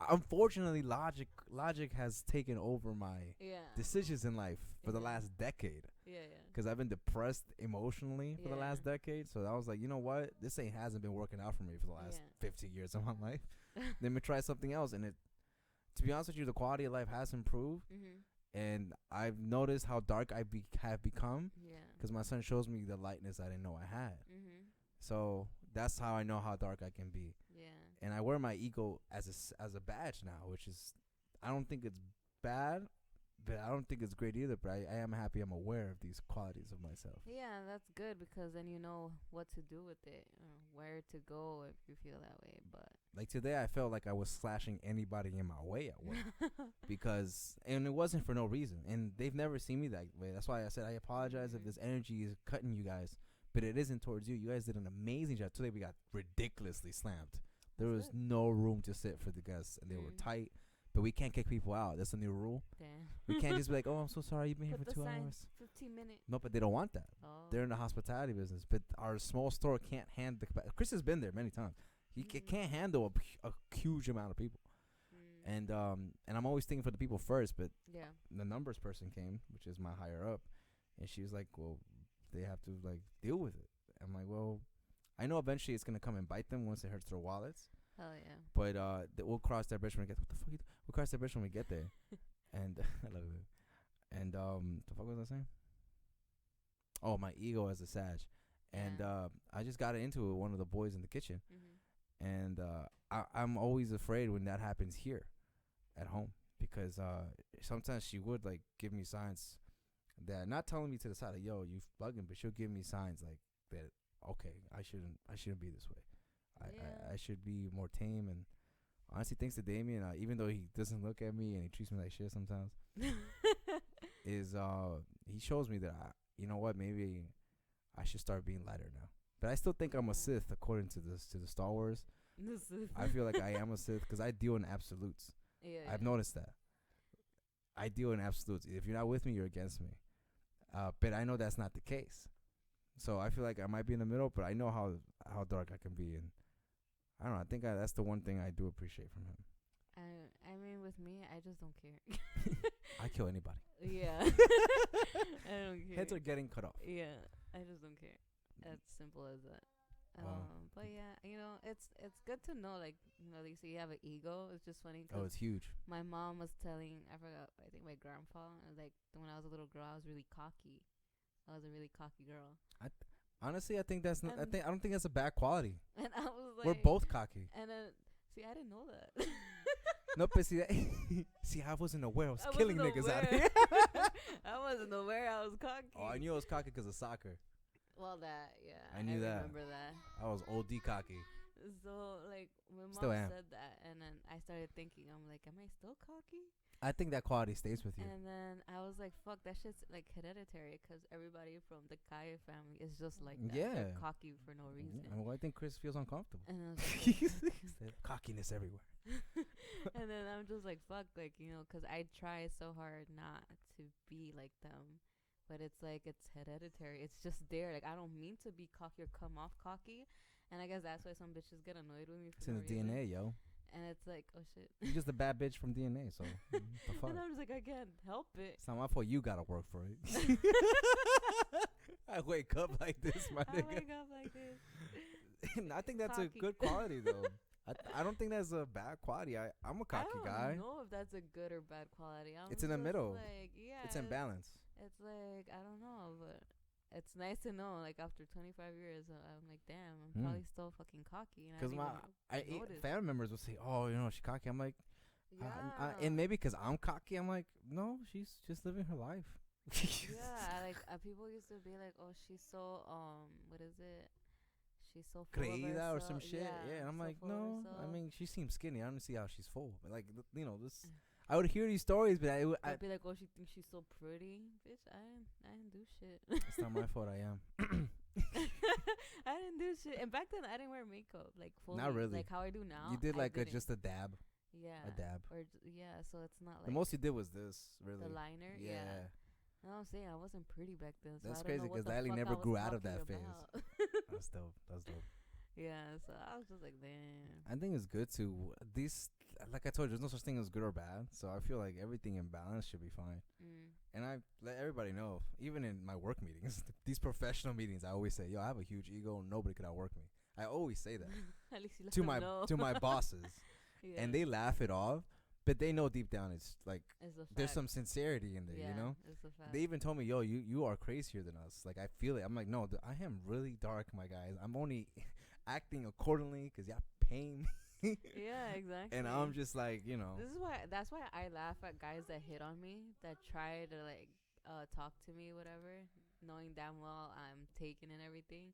[SPEAKER 1] Unfortunately, logic has taken over my decisions in life for the last decade.
[SPEAKER 2] Yeah.
[SPEAKER 1] Because I've been depressed emotionally for the last decade. So I was like, you know what? This hasn't been working out for me for the last 15 years of my life. Let me try something else. And to be honest with you, the quality of life has improved. Mm-hmm. And I've noticed how dark I have become. Yeah. Because my son shows me the lightness I didn't know I had. Mm-hmm. So that's how I know how dark I can be. Yeah. And I wear my ego as a badge now, which is, I don't think it's bad, but I don't think it's great either. But I am happy I'm aware of these qualities of myself.
[SPEAKER 2] Yeah, that's good because then you know what to do with it, where to go if you feel that way. But
[SPEAKER 1] like today, I felt like I was slashing anybody in my way at work and it wasn't for no reason. And they've never seen me that way. That's why I said I apologize if this energy is cutting you guys, but it isn't towards you. You guys did an amazing job. Today we got ridiculously slammed. There was no room to sit for the guests, and they were tight. But we can't kick people out. That's a new rule. Damn. We can't just be like, oh, I'm so sorry. You've been here for 2 hours.
[SPEAKER 2] 15 minutes.
[SPEAKER 1] No, but they don't want that. Oh. They're in the hospitality business. But our small store can't handle Chris has been there many times. He can't handle a huge amount of people. And I'm always thinking for the people first. But the numbers person came, which is my higher up. And she was like, well, they have to, like, deal with it. I'm like, well, I know eventually it's going to come and bite them once it hurts their wallets.
[SPEAKER 2] Hell yeah.
[SPEAKER 1] But we'll cross that bridge when we get there. What the fuck you do? We'll cross that bridge when we get there. And I love it. And the fuck was I saying? Oh, my ego as a Sag. And I just got into it with one of the boys in the kitchen. Mm-hmm. And I'm always afraid when that happens here at home. Because sometimes she would, like, give me signs that, not telling me to the side, like, yo, you bugging, but she'll give me signs, like, that, okay, I shouldn't be this way. I should be more tame. And honestly, thanks to Damien, even though he doesn't look at me and he treats me like shit sometimes, he shows me that you know what, maybe I should start being lighter now. But I still think I'm a Sith according to the Star Wars. I feel like I am a Sith because I deal in absolutes. I've noticed that. I deal in absolutes. If you're not with me, you're against me. But I know that's not the case. So I feel like I might be in the middle, but I know how dark I can be, and I don't know. I think that's the one thing I do appreciate from him.
[SPEAKER 2] I mean, with me, I just don't care.
[SPEAKER 1] I kill anybody.
[SPEAKER 2] Yeah. I don't care.
[SPEAKER 1] Heads are getting cut off.
[SPEAKER 2] Yeah, I just don't care. As simple as that. But yeah, you know, it's good to know, like, you know, they say you have an ego. It's just funny.
[SPEAKER 1] Oh, it's huge.
[SPEAKER 2] My mom was telling, I think my grandpa, like, when I was a little girl, I was really cocky. I was a really cocky girl.
[SPEAKER 1] Honestly, I think that's not. I don't think that's a bad quality.
[SPEAKER 2] And I was like,
[SPEAKER 1] we're both cocky.
[SPEAKER 2] And see, I didn't know that.
[SPEAKER 1] No, but see, I wasn't aware. I was killing niggas out here.
[SPEAKER 2] I wasn't aware I was cocky.
[SPEAKER 1] Oh, I knew I was cocky because of soccer.
[SPEAKER 2] Well, that, yeah.
[SPEAKER 1] I knew that.
[SPEAKER 2] remember that.
[SPEAKER 1] I was OD cocky.
[SPEAKER 2] So, like, my mom
[SPEAKER 1] Still am.
[SPEAKER 2] said that, and then I started thinking, I'm like, am I still cocky?
[SPEAKER 1] I think that quality stays with you.
[SPEAKER 2] And then I was like, fuck, that shit's, like, hereditary, because everybody from the Kaya family is just like that.
[SPEAKER 1] Yeah.
[SPEAKER 2] They're cocky for no reason.
[SPEAKER 1] Well, I think Chris feels uncomfortable.
[SPEAKER 2] And I was like,
[SPEAKER 1] He said, cockiness everywhere.
[SPEAKER 2] and then I'm just like, fuck, like, you know, because I try so hard not to be like them. But it's like, it's hereditary. It's just there. Like, I don't mean to be cocky or come off cocky. And I guess that's why some bitches get annoyed with me.
[SPEAKER 1] It's in the DNA, yo.
[SPEAKER 2] And it's like, oh, shit.
[SPEAKER 1] You're just a bad bitch from DNA, so the fuck?
[SPEAKER 2] And I'm just like, I can't help it.
[SPEAKER 1] It's not my fault. You gotta work for it. I wake up like this, my
[SPEAKER 2] I
[SPEAKER 1] nigga.
[SPEAKER 2] wake up like this.
[SPEAKER 1] I think that's
[SPEAKER 2] Cocky.
[SPEAKER 1] a good quality, though. I don't think that's a bad quality. I'm a cocky guy.
[SPEAKER 2] I don't know if that's a good or bad quality.
[SPEAKER 1] It's in the
[SPEAKER 2] just
[SPEAKER 1] middle.
[SPEAKER 2] Like, yeah,
[SPEAKER 1] It's in balance.
[SPEAKER 2] It's like, I don't know, but it's nice to know. Like, after 25 years, I'm like, damn, I'm probably still fucking cocky.
[SPEAKER 1] Because family members will say, "Oh, you know, she's cocky." I'm like,
[SPEAKER 2] yeah.
[SPEAKER 1] and maybe because I'm cocky, I'm like, no, she's just living her life.
[SPEAKER 2] Yeah, like people used to be like, "Oh, she's so what is it? She's so full of
[SPEAKER 1] Creída or
[SPEAKER 2] herself."
[SPEAKER 1] some shit. Yeah, and I'm
[SPEAKER 2] so
[SPEAKER 1] like,
[SPEAKER 2] full of
[SPEAKER 1] no. I
[SPEAKER 2] herself.
[SPEAKER 1] mean, she seems skinny. I don't see how she's full. But like, you know, this. I would hear these stories, but I'd
[SPEAKER 2] I'd be like, "Oh, she thinks she's so pretty, bitch." I didn't do shit.
[SPEAKER 1] It's not my fault. I am.
[SPEAKER 2] I didn't do shit, and back then I didn't wear makeup like fully.
[SPEAKER 1] Not really.
[SPEAKER 2] Like how I do now.
[SPEAKER 1] You did like
[SPEAKER 2] just
[SPEAKER 1] just a dab.
[SPEAKER 2] yeah,
[SPEAKER 1] A dab.
[SPEAKER 2] or yeah. So it's not like
[SPEAKER 1] The most you did was this, really.
[SPEAKER 2] the liner.
[SPEAKER 1] Yeah.
[SPEAKER 2] No, I'm saying I wasn't pretty back then. So
[SPEAKER 1] That's
[SPEAKER 2] I don't
[SPEAKER 1] crazy
[SPEAKER 2] know what
[SPEAKER 1] because
[SPEAKER 2] the
[SPEAKER 1] Lily
[SPEAKER 2] fuck
[SPEAKER 1] never
[SPEAKER 2] I was
[SPEAKER 1] grew out of that
[SPEAKER 2] talking
[SPEAKER 1] phase.
[SPEAKER 2] about.
[SPEAKER 1] That's dope. That's dope.
[SPEAKER 2] Yeah, so I was just like, damn.
[SPEAKER 1] I think it's good to these. Like I told you, there's no such thing as good or bad. So I feel like everything in balance should be fine. And I let everybody know, even in my work meetings, these professional meetings, I always say, "Yo, I have a huge ego. Nobody could outwork me." I always say that
[SPEAKER 2] At least you let
[SPEAKER 1] to
[SPEAKER 2] them
[SPEAKER 1] my
[SPEAKER 2] know.
[SPEAKER 1] to my bosses,
[SPEAKER 2] Yeah.
[SPEAKER 1] and they laugh it off, but they know deep down it's like
[SPEAKER 2] It's a fact.
[SPEAKER 1] there's some sincerity in there,
[SPEAKER 2] yeah,
[SPEAKER 1] you know.
[SPEAKER 2] It's a fact.
[SPEAKER 1] They even told me, "Yo, you are crazier than us." Like I feel it. I'm like, no, I am really dark, my guys. I'm only acting accordingly because y'all paying me.
[SPEAKER 2] Yeah, exactly.
[SPEAKER 1] And I'm just like, you know.
[SPEAKER 2] That's why I laugh at guys that hit on me, that try to like talk to me, whatever, knowing damn well I'm taken and everything.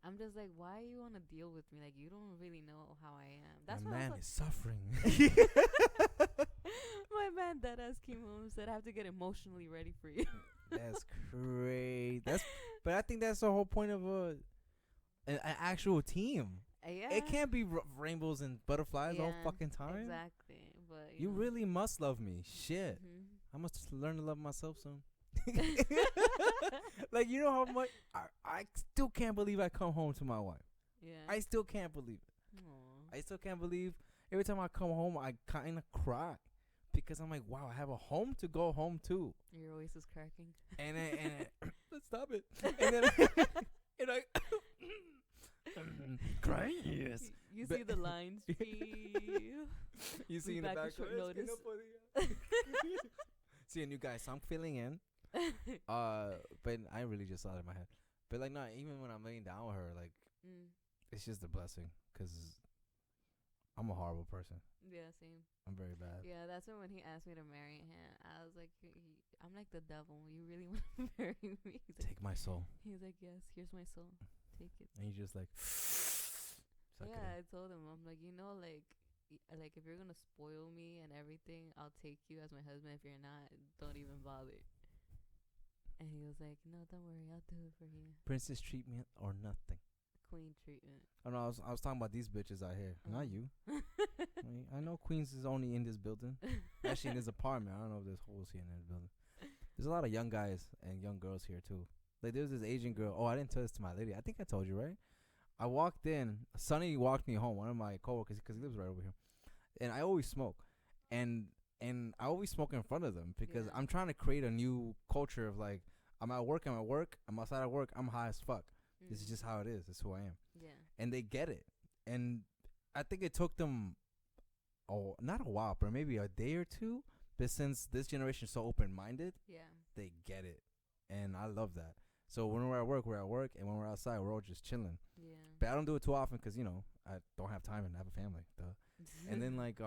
[SPEAKER 2] I'm just like, why you want to deal with me? Like, you don't really know how I am. That's
[SPEAKER 1] my
[SPEAKER 2] why
[SPEAKER 1] man is suffering.
[SPEAKER 2] my man deadass came home and said, I have to get emotionally ready for you.
[SPEAKER 1] That's crazy. But I think that's the whole point of an actual team.
[SPEAKER 2] Yeah.
[SPEAKER 1] It can't be rainbows and butterflies all fucking time.
[SPEAKER 2] Exactly. But
[SPEAKER 1] you
[SPEAKER 2] know.
[SPEAKER 1] really must love me. Shit.
[SPEAKER 2] Mm-hmm.
[SPEAKER 1] I must learn to love myself soon. Like, you know how much I still can't believe I come home to my wife.
[SPEAKER 2] Yeah.
[SPEAKER 1] I still can't believe it.
[SPEAKER 2] Aww.
[SPEAKER 1] I still can't believe every time I come home I kind of cry because I'm like, wow, I have a home to go home to.
[SPEAKER 2] Your voice is cracking.
[SPEAKER 1] And let's stop it. And then and I crying. Yes.
[SPEAKER 2] You see the lines.
[SPEAKER 1] You see in the
[SPEAKER 2] back
[SPEAKER 1] back.
[SPEAKER 2] with short notice.
[SPEAKER 1] See a new guy, so I'm filling in. But I really just saw it in my head. But like, even when I'm laying down with her, like, it's just a blessing because I'm a horrible person.
[SPEAKER 2] Yeah, same.
[SPEAKER 1] I'm very bad.
[SPEAKER 2] Yeah, that's when he asked me to marry him. I was like, I'm like the devil. You really want to marry me? He's like,
[SPEAKER 1] Take my soul.
[SPEAKER 2] He's like, yes, here's my soul. Take it.
[SPEAKER 1] And he's just like,
[SPEAKER 2] yeah, I told him, I'm like, you know, like if you're gonna spoil me and everything, I'll take you as my husband. If you're not, don't even bother. And he was like, no, don't worry, I'll do it for you.
[SPEAKER 1] Princess treatment or nothing.
[SPEAKER 2] Queen treatment.
[SPEAKER 1] Oh no, I was talking about these bitches out here, not you. I know Queens is only in this building, actually in this apartment. I don't know if there's holes here in this building. There's a lot of young guys and young girls here too. Like there's this Asian girl. Oh, I didn't tell this to my lady. I think I told you, right? I walked in. Sonny walked me home. One of my coworkers, because he lives right over here, and I always smoke, and I always smoke in front of them because I'm trying to create a new culture of like, I'm at work. I'm outside of work. I'm high as fuck. This is just how it is. This is who I am.
[SPEAKER 2] Yeah. And
[SPEAKER 1] they get it. And I think it took them, not a while, but maybe a day or two. But since this generation is so open-minded, they get it. And I love that. So when we're at work, we're at work. And when we're outside, we're all just chilling. Yeah. But I don't do it too often because, you know, I don't have time and I have a family. And then, like,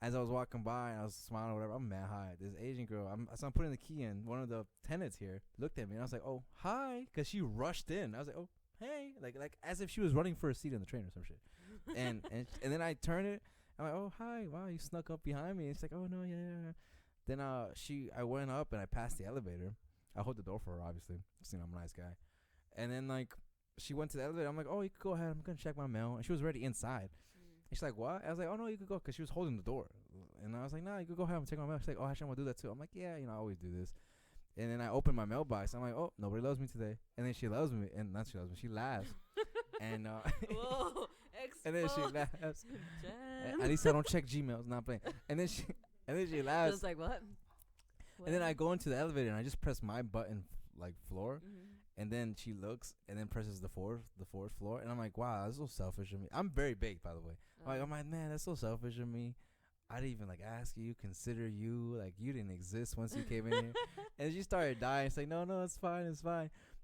[SPEAKER 1] as I was walking by and I was smiling or whatever, I'm mad high. This Asian girl, so I'm putting the key in. One of the tenants here looked at me and I was like, oh, hi. Because she rushed in. I was like, oh, hey. Like as if she was running for a seat in the train or some shit. and then I turn it. I'm like, oh, hi. Wow, you snuck up behind me. And she's like, oh, no, yeah. Then I went up and I passed the elevator. I hold the door for her, obviously. You know, I'm a nice guy. And then, like, she went to the elevator. I'm like, oh, you could go ahead. I'm going to check my mail. And she was already inside. And she's like, what? I was like, oh, no, you could go. Because she was holding the door. And I was like, nah, you could go ahead and check my mail. She's like, oh, actually, I'm going to do that, too. I'm like, yeah, I always do this. And then I opened my mailbox. I'm like, oh, nobody loves me today. And then she loves me. And not she loves me. She laughs. And
[SPEAKER 2] whoa,
[SPEAKER 1] and then she laughs. At least I don't check Gmails. Not playing. And then she laughs.
[SPEAKER 2] I was like, what?
[SPEAKER 1] And then I go into the elevator and I just press my button, like floor. And then she looks and then presses the fourth floor. And I'm like, wow, that's so selfish of me. I'm very baked, by the way. I'm like, man, that's so selfish of me. I didn't even, like, ask you, consider you. Like, you didn't exist once you came in here. And she started dying. It's like, no, it's fine.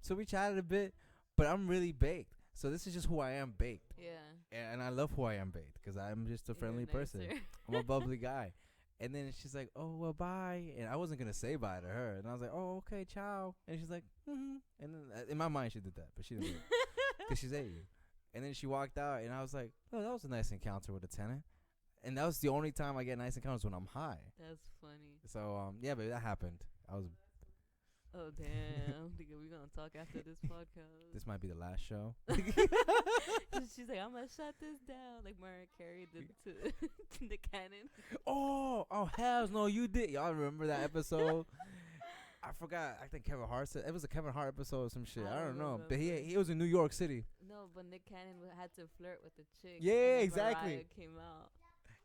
[SPEAKER 1] So we chatted a bit, but I'm really baked. So this is just who I am, baked.
[SPEAKER 2] Yeah.
[SPEAKER 1] And I love who I am, baked, because I'm just a friendly person. I'm a bubbly guy. And then she's like, oh, well, bye. And I wasn't going to say bye to her. And I was like, oh, okay, ciao. And she's like, mm-hmm. And then in my mind, she did that. But she didn't. Because she's Asian. And then she walked out. And I was like, oh, that was a nice encounter with a tenant. And that was the only time I get nice encounters when I'm high.
[SPEAKER 2] That's funny.
[SPEAKER 1] So, yeah, but that happened.
[SPEAKER 2] Oh, damn. We're going to talk after this podcast.
[SPEAKER 1] This might be the last show.
[SPEAKER 2] She's like, I'm going to shut this down. Like Mariah Carey did to the cannon.
[SPEAKER 1] Oh, hells no, you did. Y'all remember that episode? I forgot. I think Kevin Hart said. It was a Kevin Hart episode or some shit. I don't know. But he was in New York City.
[SPEAKER 2] No, but Nick Cannon had to flirt with the chick.
[SPEAKER 1] Yeah, exactly.
[SPEAKER 2] Mariah came out.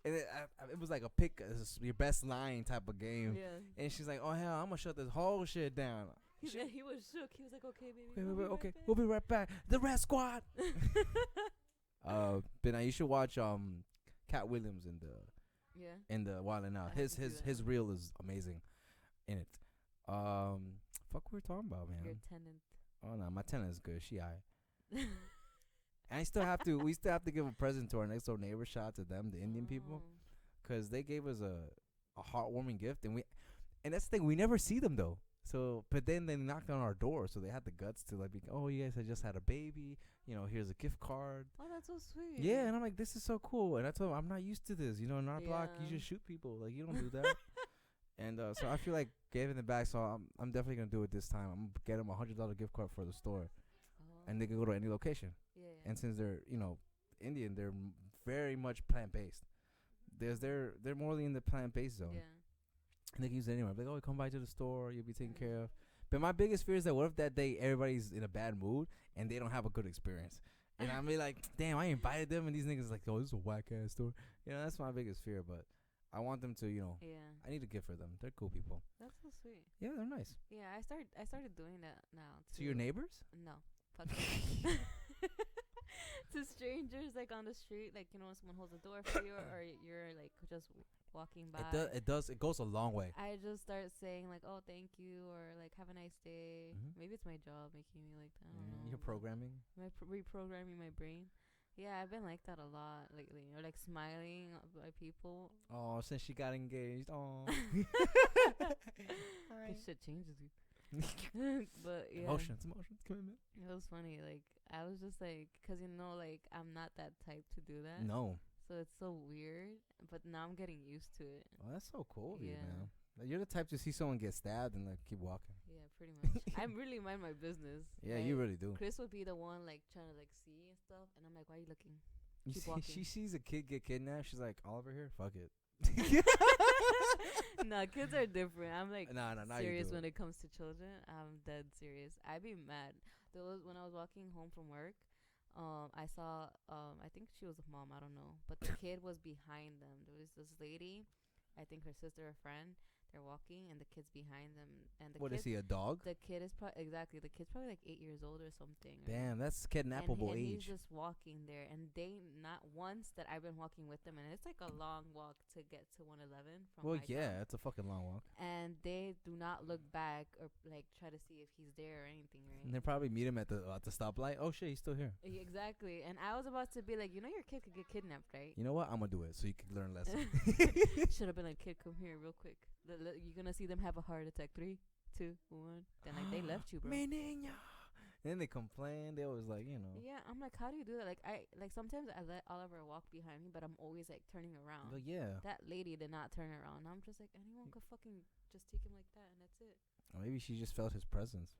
[SPEAKER 1] And it was like a pick, your best line type of game.
[SPEAKER 2] Yeah.
[SPEAKER 1] And she's like, oh, hell, I'm going to shut this whole shit down.
[SPEAKER 2] He was shook. He was like, okay, baby.
[SPEAKER 1] Okay. We'll be right back. The Red Squad. But now you should watch Cat Williams in the Wild 'N Out. His reel is amazing in it. Fuck what we're talking about, man.
[SPEAKER 2] Your tenant.
[SPEAKER 1] Oh, no, my tenant is good. She aight. And we still have to give a present to our next door neighbor. Shout out to them, the Indian people, because they gave us a heartwarming gift, and that's the thing, we never see them though. So, but then they knocked on our door, so they had the guts to like be, oh, you guys had just had a baby, here's a gift card.
[SPEAKER 2] Oh, that's so sweet.
[SPEAKER 1] Yeah, and I'm like, this is so cool. And I told them, I'm not used to this. In our block, you just shoot people. Like, you don't do that. And so I feel like giving it back. So I'm definitely gonna do it this time. I'm gonna get them $100 gift card for the store, and they can go to any location.
[SPEAKER 2] Yeah.
[SPEAKER 1] And since they're Indian, they're very much plant based. They're more in the plant based zone.
[SPEAKER 2] Yeah.
[SPEAKER 1] And they can use it anywhere. Like, oh, come by to the store, you'll be taken care of. But my biggest fear is that what if that day everybody's in a bad mood and they don't have a good experience, and I'm like, damn, I invited them and these niggas like, oh, this is a whack ass store. That's my biggest fear. But I want them to,
[SPEAKER 2] Yeah.
[SPEAKER 1] I need a gift for them. They're cool people.
[SPEAKER 2] That's so sweet.
[SPEAKER 1] Yeah, they're nice.
[SPEAKER 2] Yeah, I started doing that now.
[SPEAKER 1] To your neighbors?
[SPEAKER 2] No. Fuck to strangers, like on the street, like when someone holds the door for you, or you're like just walking by.
[SPEAKER 1] It goes a long way.
[SPEAKER 2] I just start saying like, oh, thank you, or like, have a nice day. Maybe it's my job making me like that. I don't know.
[SPEAKER 1] You're programming.
[SPEAKER 2] Reprogramming my brain. Yeah, I've been like that a lot lately. Or like smiling at people.
[SPEAKER 1] Oh, since she got engaged. Oh.
[SPEAKER 2] This shit changes you. But yeah,
[SPEAKER 1] emotions, commitment.
[SPEAKER 2] It was funny. Like I was just like, cause like I'm not that type to do that.
[SPEAKER 1] No.
[SPEAKER 2] So it's so weird, but now I'm getting used to it.
[SPEAKER 1] Oh, that's so cool, yeah. Man. Like, you're the type to see someone get stabbed and like keep walking.
[SPEAKER 2] Yeah, pretty much. I really mind my business.
[SPEAKER 1] Yeah,
[SPEAKER 2] like,
[SPEAKER 1] you really do.
[SPEAKER 2] Chris would be the one like trying to like see and stuff, and I'm like, why are you looking?
[SPEAKER 1] She sees a kid get kidnapped. She's like, Oliver here, fuck it.
[SPEAKER 2] Nah, kids are different. I'm like serious when it comes to children. I'm dead serious. I'd be mad. There was when I was walking home from work. I saw I think she was a mom. I don't know, but the kid was behind them. There was this lady, I think her sister or friend. They're walking, and the kid's behind them. And the
[SPEAKER 1] What
[SPEAKER 2] kid,
[SPEAKER 1] is he, a dog?
[SPEAKER 2] the kid is exactly. The kid's probably like 8 years old or something.
[SPEAKER 1] Damn, that's kidnappable
[SPEAKER 2] and
[SPEAKER 1] age.
[SPEAKER 2] he's just walking there, and they not once that I've been walking with them, and it's like a long walk to get to 111 from.
[SPEAKER 1] Well,
[SPEAKER 2] my
[SPEAKER 1] yeah,
[SPEAKER 2] town.
[SPEAKER 1] it's a fucking long walk.
[SPEAKER 2] And they do not look back or like try to see if he's there or anything, right?
[SPEAKER 1] And they probably meet him at the stoplight. Oh shit, he's still here.
[SPEAKER 2] Exactly. And I was about to be like, you know, your kid could get kidnapped, right?
[SPEAKER 1] You know what? I'm gonna do it so you can learn a lesson.
[SPEAKER 2] Should have been like, kid, come here real quick. You're gonna see them have a heart attack. 3, 2, 1. Then like they left you, bro.
[SPEAKER 1] Mi niña. And then they complain. They always like, you know.
[SPEAKER 2] Yeah, I'm like, how do you do that? Like sometimes I let Oliver walk behind me, but I'm always like turning around.
[SPEAKER 1] But yeah.
[SPEAKER 2] That lady did not turn around. I'm just like, anyone could fucking just take him like that, and that's it.
[SPEAKER 1] Or maybe she just felt his presence.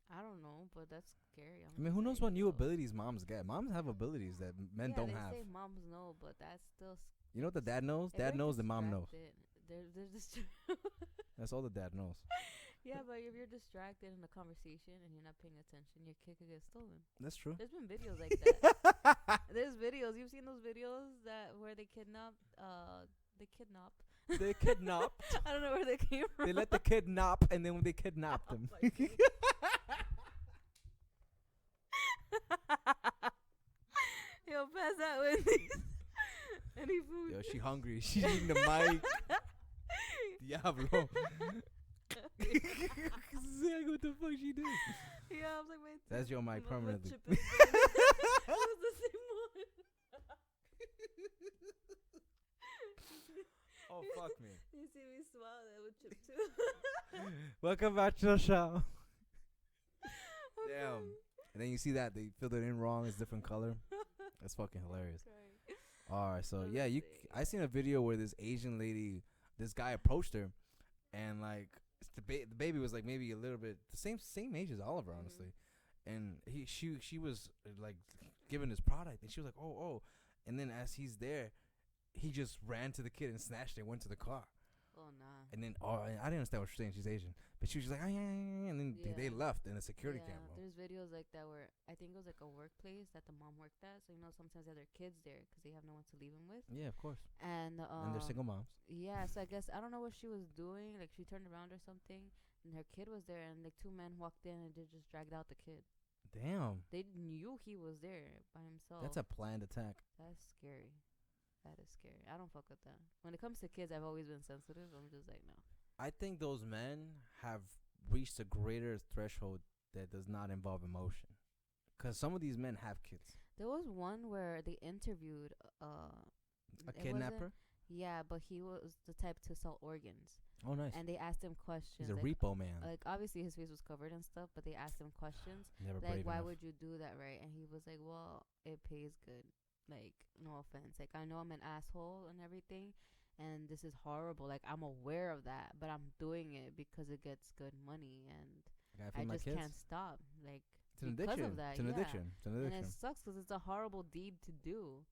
[SPEAKER 2] I don't know, but that's scary.
[SPEAKER 1] I mean, who knows what new abilities moms get? Moms have abilities that men don't have.
[SPEAKER 2] Yeah, they say moms know, but that's still.
[SPEAKER 1] You know what the dad knows? Dad knows the mom knows.
[SPEAKER 2] They're just.
[SPEAKER 1] That's all the dad knows.
[SPEAKER 2] Yeah, but if you're distracted in a conversation and you're not paying attention, your kid could get stolen.
[SPEAKER 1] That's true.
[SPEAKER 2] There's been videos like that. There's videos. You've seen those videos where they kidnap. They kidnap.
[SPEAKER 1] They kidnapped.
[SPEAKER 2] I don't know where they came from.
[SPEAKER 1] They let the kid nap, and then when they kidnapped him.
[SPEAKER 2] Yo, pass that Wendy's. Any food?
[SPEAKER 1] Yo, she hungry. She's eating the mic. Diablo. What the fuck she did?
[SPEAKER 2] Yeah, I was like, wait.
[SPEAKER 1] That's your mic permanently.
[SPEAKER 2] It was the same one.
[SPEAKER 1] Oh, fuck me.
[SPEAKER 2] You see me smile, that would chip too.
[SPEAKER 1] Welcome back to the show. Damn. And then you see that they filled it in wrong. It's different color. That's fucking hilarious. All right, so yeah, I seen a video where this Asian lady, this guy approached her, and like the baby was like maybe a little bit the same age as Oliver, honestly, and she was like giving his product, and she was like oh, and then as he's there, he just ran to the kid and snatched it, and went to the car.
[SPEAKER 2] Oh nah.
[SPEAKER 1] And then I didn't understand what she was saying. She's Asian, but she was just like, and then they left in a security camera.
[SPEAKER 2] There's videos like that where I think it was like a workplace that the mom worked at. So you know sometimes they have their kids there because they have no one to leave them with.
[SPEAKER 1] Yeah, of course.
[SPEAKER 2] And
[SPEAKER 1] they're single moms.
[SPEAKER 2] Yeah, so I guess I don't know what she was doing. Like she turned around or something, and her kid was there, and like 2 men walked in and they just dragged out the kid.
[SPEAKER 1] Damn.
[SPEAKER 2] They knew he was there by himself.
[SPEAKER 1] That's a planned attack.
[SPEAKER 2] That's scary. That is scary. I don't fuck with that. When it comes to kids, I've always been sensitive. I'm just like, no.
[SPEAKER 1] I think those men have reached a greater threshold that does not involve emotion. Because some of these men have kids.
[SPEAKER 2] There was one where they interviewed
[SPEAKER 1] a kidnapper?
[SPEAKER 2] Yeah, but he was the type to sell organs.
[SPEAKER 1] Oh, nice.
[SPEAKER 2] And they asked him questions.
[SPEAKER 1] He's a
[SPEAKER 2] like,
[SPEAKER 1] repo man.
[SPEAKER 2] Like, obviously, his face was covered and stuff, but they asked him questions.
[SPEAKER 1] Never
[SPEAKER 2] like, why
[SPEAKER 1] enough.
[SPEAKER 2] would you do that, right? And he was like, well, it pays good. Like, no offense. Like, I know I'm an asshole and everything, and this is horrible. Like, I'm aware of that, but I'm doing it because it gets good money, and I just can't stop. Like,
[SPEAKER 1] it's an
[SPEAKER 2] because
[SPEAKER 1] addiction.
[SPEAKER 2] of that,
[SPEAKER 1] It's an addiction. It's an addiction.
[SPEAKER 2] And it sucks because it's a horrible deed to do,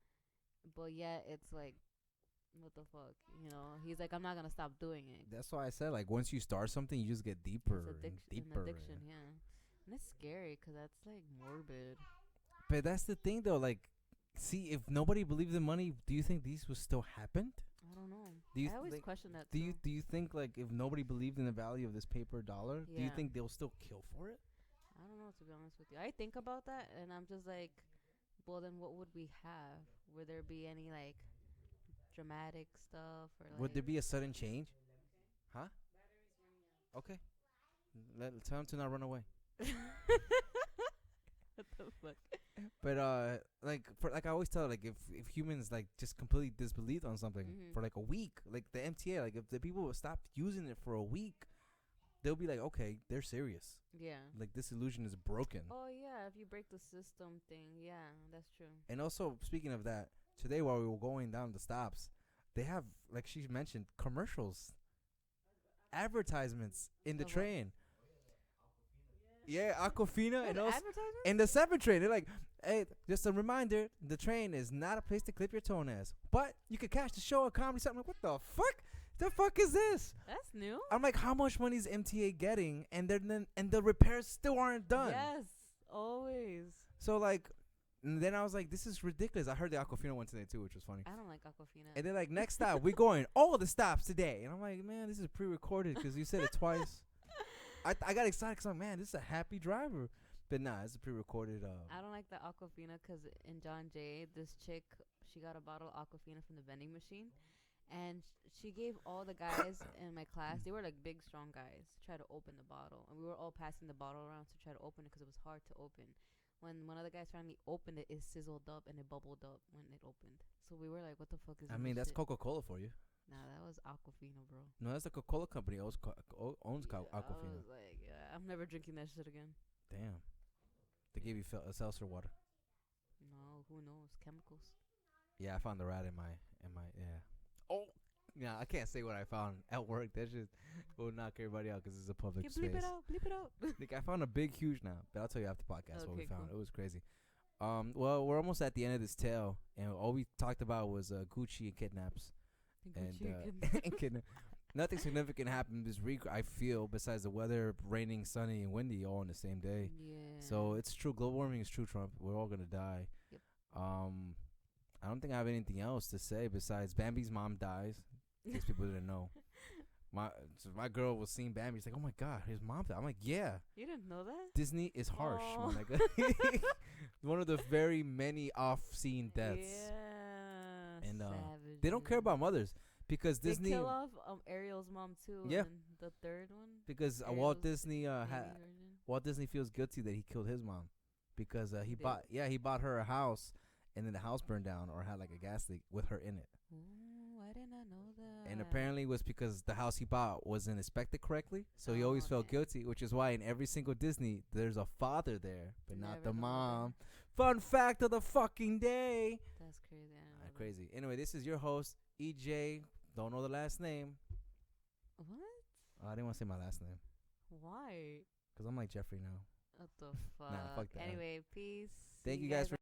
[SPEAKER 2] but yet it's like, what the fuck, you know? He's like, I'm not gonna stop doing it.
[SPEAKER 1] That's why I said, like, once you start something, you just get deeper and deeper.
[SPEAKER 2] An addiction, yeah. And it's scary because that's like morbid.
[SPEAKER 1] But that's the thing, though. Like, see, if nobody believed in money, do you think these would still happen?
[SPEAKER 2] I don't know.
[SPEAKER 1] I
[SPEAKER 2] always question that.
[SPEAKER 1] Do you think, like, if nobody believed in the value of this paper dollar, do you think they'll still kill for it?
[SPEAKER 2] I don't know, to be honest with you. I think about that, and I'm just like, well, then what would we have? Would there be any like dramatic stuff, or like,
[SPEAKER 1] would there be a sudden change? Huh? Okay. Tell him to not run away.
[SPEAKER 2] What the fuck?
[SPEAKER 1] But like I always tell, like, if humans like just completely disbelieved on something for like a week, like the MTA, like if the people would stop using it for a week, they'll be like, okay, they're serious. Yeah. Like, this illusion is broken.
[SPEAKER 2] Oh yeah, if you break the system thing, yeah, that's true.
[SPEAKER 1] And also, speaking of that, today while we were going down the stops, they have, like she mentioned, commercials, advertisements in the train. Yeah, Aquafina and also in the 7 train. They're like, hey, just a reminder, the train is not a place to clip your toenails, but you could catch the show or comedy something. Like, what the fuck? The fuck is this?
[SPEAKER 2] That's new.
[SPEAKER 1] I'm like, how much money is MTA getting? And the repairs still aren't done.
[SPEAKER 2] Yes, always.
[SPEAKER 1] So like, And then I was like, this is ridiculous. I heard the Aquafina one today too, which was funny.
[SPEAKER 2] I don't like Aquafina.
[SPEAKER 1] And they're like, next stop, we going all the stops today. And I'm like, man, this is pre-recorded because you said it twice. I got excited because I'm like, man, this is a happy driver. But nah, it's a pre-recorded.
[SPEAKER 2] I don't like the Aquafina because in John Jay, this chick, she got a bottle of Aquafina from the vending machine. And she gave all the guys in my class, they were like big, strong guys, try to open the bottle. And we were all passing the bottle around to try to open it because it was hard to open. When one of the guys finally opened it, it sizzled up and it bubbled up when it opened. So we were like, what the fuck is this?
[SPEAKER 1] I mean, that's
[SPEAKER 2] shit?
[SPEAKER 1] Coca-Cola for you.
[SPEAKER 2] Nah, that was Aquafina, bro.
[SPEAKER 1] No, that's the Coca-Cola company owns
[SPEAKER 2] Yeah,
[SPEAKER 1] Aquafina.
[SPEAKER 2] I was like, yeah, I'm never drinking that shit again.
[SPEAKER 1] Damn. They gave you seltzer water.
[SPEAKER 2] No, who knows? Chemicals.
[SPEAKER 1] Yeah, I found the rat in my yeah. Oh, yeah, I can't say what I found at work. That just will knock everybody out because it's a public space.
[SPEAKER 2] Bleep it out. Bleep it out.
[SPEAKER 1] Like, I found a big, huge now, but I'll tell you after the podcast what we
[SPEAKER 2] Okay,
[SPEAKER 1] found.
[SPEAKER 2] cool.
[SPEAKER 1] It was crazy. Well, we're almost at the end of this tale, and all we talked about was Gucci and kidnaps. And kidnap. Nothing significant happened this week, I feel, besides the weather, raining, sunny, and windy all on the same day.
[SPEAKER 2] Yeah.
[SPEAKER 1] So it's true. Global warming is true, Trump. We're all going to die.
[SPEAKER 2] Yep.
[SPEAKER 1] I don't think I have anything else to say besides Bambi's mom dies. In case people didn't know. My girl was seeing Bambi. She's like, oh, my God, his mom died. I'm like, yeah.
[SPEAKER 2] You didn't know that?
[SPEAKER 1] Disney is harsh.
[SPEAKER 2] Oh.
[SPEAKER 1] Like, one of the very many off-scene deaths.
[SPEAKER 2] Yeah.
[SPEAKER 1] And
[SPEAKER 2] savage,
[SPEAKER 1] they don't care about mothers. Because
[SPEAKER 2] they
[SPEAKER 1] Disney,
[SPEAKER 2] kill off Ariel's mom too.
[SPEAKER 1] Yeah.
[SPEAKER 2] And the third one.
[SPEAKER 1] because
[SPEAKER 2] Ariel's
[SPEAKER 1] Walt Disney
[SPEAKER 2] baby version.
[SPEAKER 1] Walt Disney feels guilty that he killed his mom, because he
[SPEAKER 2] did?
[SPEAKER 1] bought her a house, and then the house burned down or had like a gas leak with her in it.
[SPEAKER 2] Ooh, I did not know that.
[SPEAKER 1] And apparently it was because the house he bought wasn't inspected correctly, so he always felt
[SPEAKER 2] damn.
[SPEAKER 1] guilty, which is why in every single Disney there's a father there, but not
[SPEAKER 2] Never
[SPEAKER 1] the
[SPEAKER 2] the
[SPEAKER 1] mom. Fun fact of the fucking day.
[SPEAKER 2] That's crazy. I didn't know that.
[SPEAKER 1] Crazy. Anyway, this is your host EJ. Don't know the last name.
[SPEAKER 2] What?
[SPEAKER 1] I didn't want to say my last name
[SPEAKER 2] Why?
[SPEAKER 1] because I'm like Jeffrey now.
[SPEAKER 2] What the fuck?
[SPEAKER 1] Nah, fuck that.
[SPEAKER 2] Anyway, peace.
[SPEAKER 1] Thank
[SPEAKER 2] See
[SPEAKER 1] you guys for